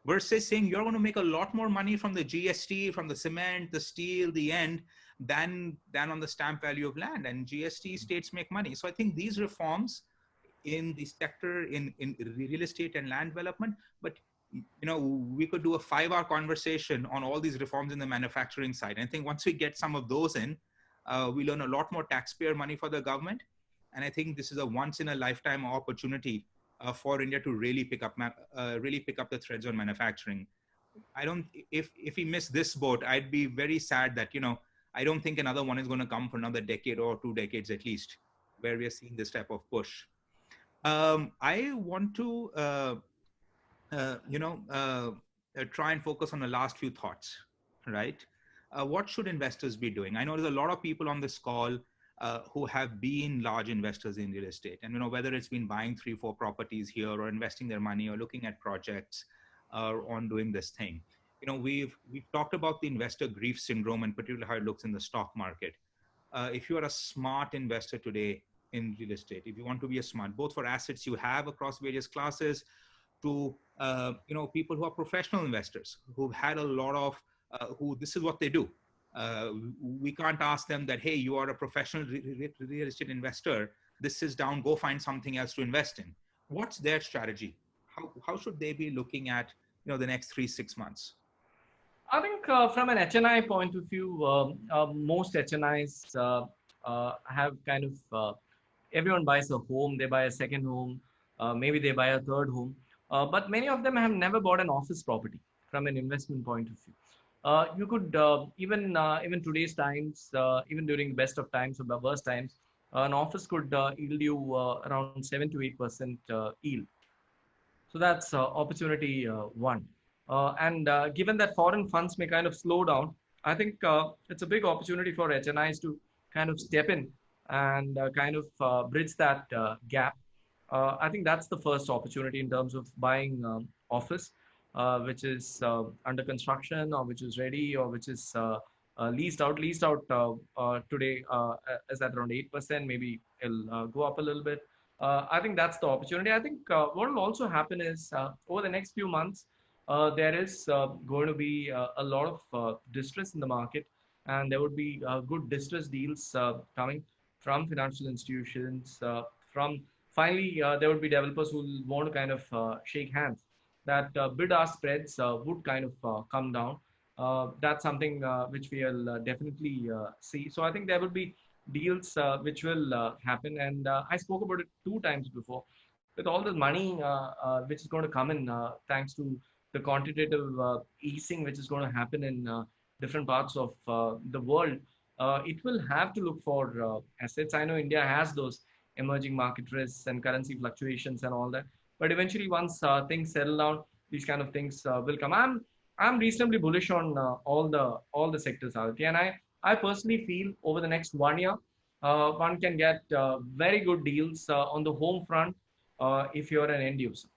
Versus saying you're going to make a lot more money from the GST, from the cement, the steel, the end, than on the stamp value of land. And GST states make money. So I think these reforms in the sector, in real estate and land development, but we could do a 5-hour conversation on all these reforms in the manufacturing side. And I think once we get some of those in, we learn a lot more taxpayer money for the government. And I think this is a once in a lifetime opportunity for India to really pick up the threads on manufacturing. If we miss this boat, I'd be very sad that, I don't think another one is going to come for another decade or 2 decades at least, where we are seeing this type of push. I want to, try and focus on the last few thoughts, right? What should investors be doing? I know there's a lot of people on this call who have been large investors in real estate, and whether it's been buying 3-4 properties here or investing their money or looking at projects on doing this thing. We've talked about the investor grief syndrome and particularly how it looks in the stock market. If you are a smart investor today in real estate, if you want to be a smart, both for assets you have across various classes, to people who are professional investors who've had a lot of who this is what they do. We can't ask them that, hey, you are a professional real estate investor, this is down, go find something else to invest in. What's their strategy? How should they be looking at the next 3-6 months? I think from an HNI point of view, most HNIs have kind of everyone buys a home, they buy a second home, maybe they buy a third home, but many of them have never bought an office property from an investment point of view. You could even today's times, even during the best of times or the worst times, an office could yield you around 7 to 8% yield. So that's opportunity one. And given that foreign funds may kind of slow down, I think it's a big opportunity for HNIs to kind of step in and kind of bridge that gap. I think that's the first opportunity in terms of buying office, which is under construction or which is ready or which is leased out. Leased out today is at around 8%. Maybe it'll go up a little bit. I think that's the opportunity. I think what will also happen is over the next few months, there is going to be a lot of distress in the market, and there would be good distress deals coming from financial institutions. From finally, there would be developers who will want to kind of shake hands. That bid-ask spreads would kind of come down. That's something which we'll definitely see. So I think there will be deals which will happen, and I spoke about it 2 times before. With all the money which is going to come in thanks to the quantitative easing which is going to happen in different parts of the world, it will have to look for assets. I know India has those emerging market risks and currency fluctuations and all that, but eventually once things settle down, these kind of things will come. I'm reasonably bullish on all the sectors out there, and I personally feel over the next 1 year, one can get very good deals on the home front if you're an end user.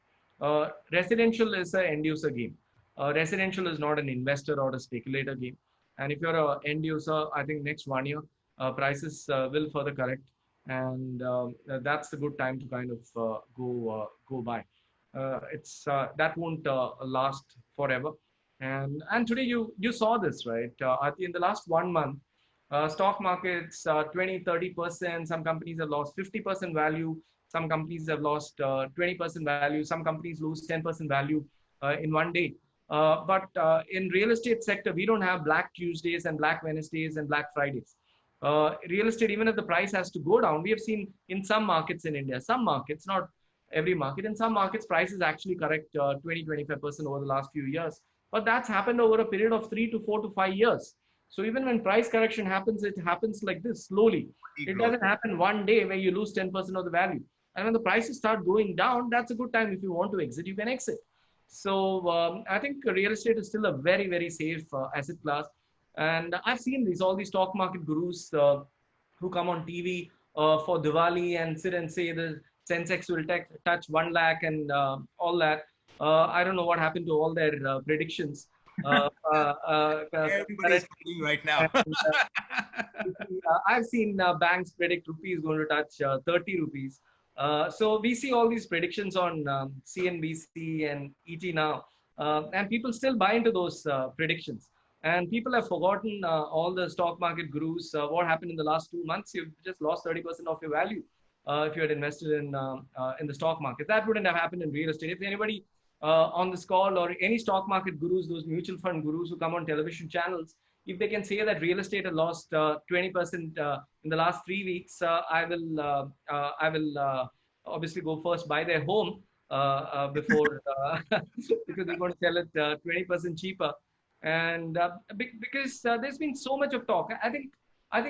Residential is an end user game. Residential is not an investor or a speculator game. And if you're an end user, I think next 1 year, prices will further correct, and that's a good time to kind of go by. It's that won't last forever. And today you saw this, right? In the last 1 month, stock markets 20-30%. Some companies have lost 50% value. Some companies have lost 20% value. Some companies lose 10% value in one day. But in real estate sector, we don't have Black Tuesdays and Black Wednesdays and Black Fridays. Real estate, even if the price has to go down, we have seen in some markets in India, some markets, not every market, in some markets, prices actually correct 20-25% over the last few years. But that's happened over a period of 3 to 4 to 5 years. So even when price correction happens, it happens like this slowly. It doesn't happen one day where you lose 10% of the value. And when the prices start going down, that's a good time. If you want to exit, you can exit. So I think real estate is still a very, very safe asset class. And I've seen all these stock market gurus who come on TV for Diwali and sit and say the Sensex will touch 1 lakh and all that. I don't know what happened to all their predictions. Everybody's playing right now. I've seen banks predict rupees going to touch 30 rupees. So we see all these predictions on CNBC and ET now, and people still buy into those predictions. And people have forgotten all the stock market gurus. What happened in the last 2 months? You've just lost 30% of your value if you had invested in the stock market. That wouldn't have happened in real estate. If anybody on this call or any stock market gurus, those mutual fund gurus who come on television channels, if they can say that real estate has lost 20% in the last 3 weeks, I will obviously go first buy their home before because they're going to sell it 20% cheaper. And because there's been so much of talk, I think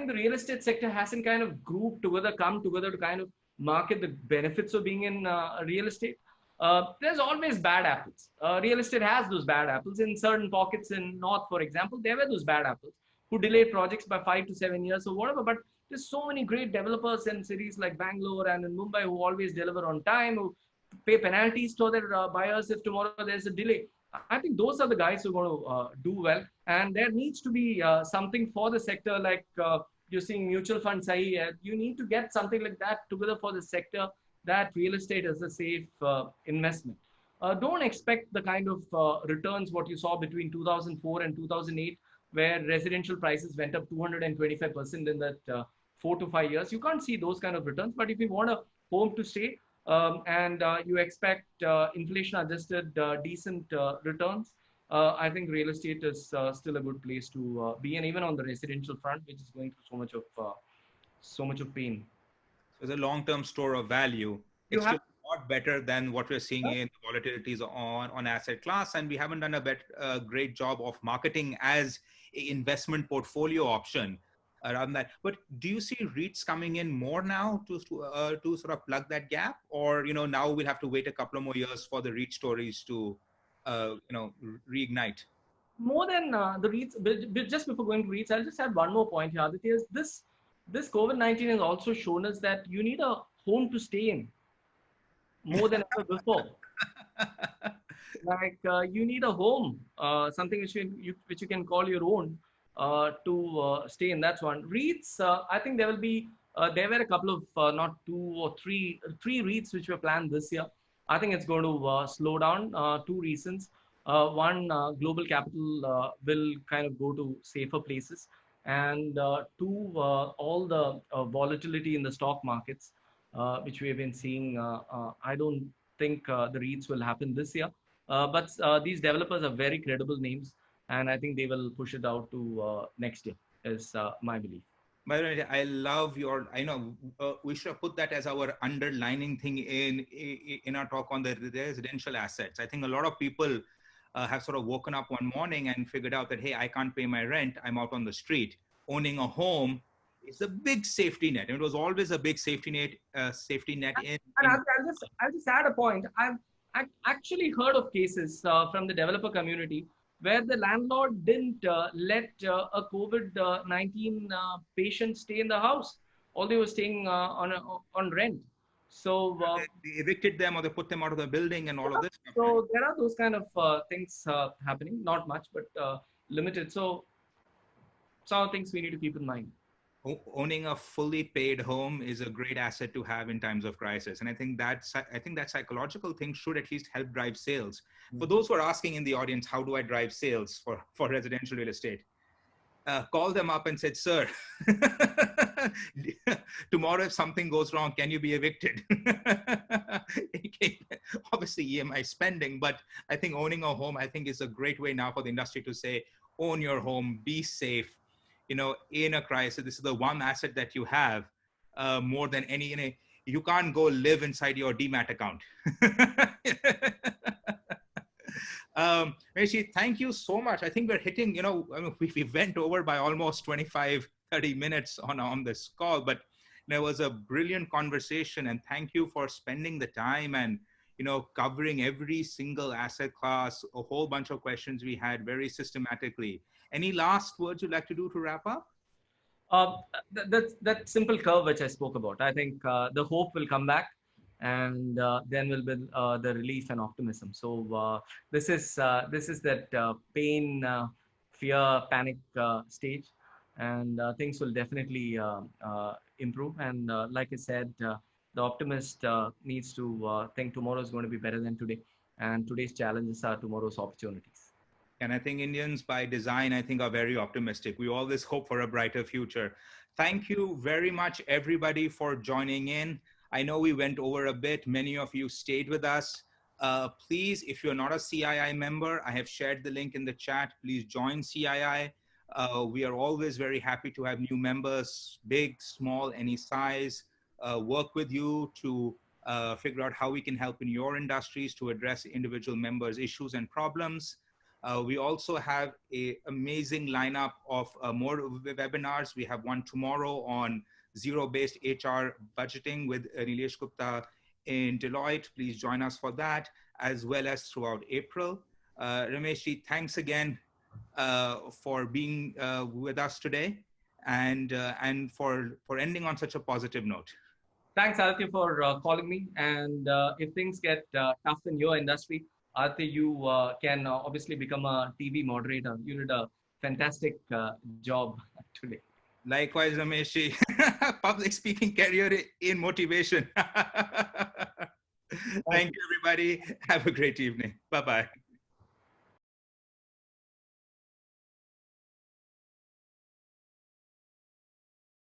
the real estate sector hasn't kind of grouped together, come together to kind of market the benefits of being in real estate. There's always bad apples. Real estate has those bad apples. In certain pockets in North, for example, there were those bad apples who delayed projects by 5 to 7 years or whatever. But there's so many great developers in cities like Bangalore and in Mumbai who always deliver on time, who pay penalties to their buyers if tomorrow there's a delay. I think those are the guys who are going to do well. And there needs to be something for the sector, like you're seeing mutual funds. You need to get something like that together for the sector, that real estate is a safe investment. Don't expect the kind of returns what you saw between 2004 and 2008, where residential prices went up 225% in that 4 to 5 years. You can't see those kind of returns. But if you want a home to stay and you expect inflation-adjusted decent returns, I think real estate is still a good place to be, and even on the residential front, which is going through so much of pain. As a long-term store of value, it's still a lot better than what we're seeing in volatilities on asset class, and we haven't done a great job of marketing as an investment portfolio option around that. But do you see REITs coming in more now to sort of plug that gap, or now we'll have to wait a couple of more years for the REIT stories to reignite? More than the REITs, but just before going to REITs, I'll just add one more point here. Aditya, this COVID-19 has also shown us that you need a home to stay in more than ever before. Like you need a home, something which you can call your own to stay in. That's one. REITs, I think there were a couple of not two or three REITs which were planned this year. I think it's going to slow down. 2 reasons. One, global capital will kind of go to safer places. And 2, all the volatility in the stock markets, which we have been seeing. I don't think the REITs will happen this year. But these developers are very credible names, and I think they will push it out to next year, is my belief. By the way, I love I know we should have put that as our underlining thing in our talk on the residential assets. I think a lot of people have sort of woken up one morning and figured out that, hey, I can't pay my rent. I'm out on the street. Owning a home is a big safety net. And it was always a big safety net And in I'll just add a point. I've actually heard of cases from the developer community where the landlord didn't let a COVID-19 patient stay in the house. All they were staying on rent. So, they evicted them or they put them out of the building and all of this stuff. Right? so there are those kind of things happening. Not much, but limited. So some things we need to keep in mind. Owning a fully paid home is a great asset to have in times of crisis, and I think that psychological thing should at least help drive sales. For those who are asking in the audience, how do I drive sales for residential real estate? Call them up and said, sir, tomorrow if something goes wrong, can you be evicted? Obviously EMI spending, but I think owning a home, I think, is a great way now for the industry to say, own your home, be safe. In a crisis, this is the one asset that you have more than any. You can't go live inside your DMAT account. Ramesh, thank you so much. I think we're hitting, we went over by almost 25, 30 minutes on this call, but it was a brilliant conversation, and thank you for spending the time and, covering every single asset class, a whole bunch of questions we had very systematically. Any last words you'd like to do to wrap up? That simple curve which I spoke about. I think the hope will come back, and then will be the relief and optimism. So this is that pain, fear, panic stage, and things will definitely improve. And like I said, the optimist needs to think tomorrow is going to be better than today, and today's challenges are tomorrow's opportunities. And I think Indians by design, I think, are very optimistic. We always hope for a brighter future. Thank you very much, everybody, for joining in. I know we went over a bit. Many of you stayed with us. Please, if you're not a CII member, I have shared the link in the chat. Please join CII. We are always very happy to have new members, big, small, any size, work with you to figure out how we can help in your industries to address individual members' issues and problems. We also have an amazing lineup of more webinars. We have one tomorrow on zero-based HR budgeting with Nilesh Gupta in Deloitte. Please join us for that, as well as throughout April. Ramesh, thanks again for being with us today, and for ending on such a positive note. Thanks, Aditya, for calling me. And if things get tough in your industry, Aditya, you can obviously become a TV moderator. You did a fantastic job today. Likewise, Ramesh. Public speaking career in motivation. Thank you, everybody. Have a great evening. Bye-bye.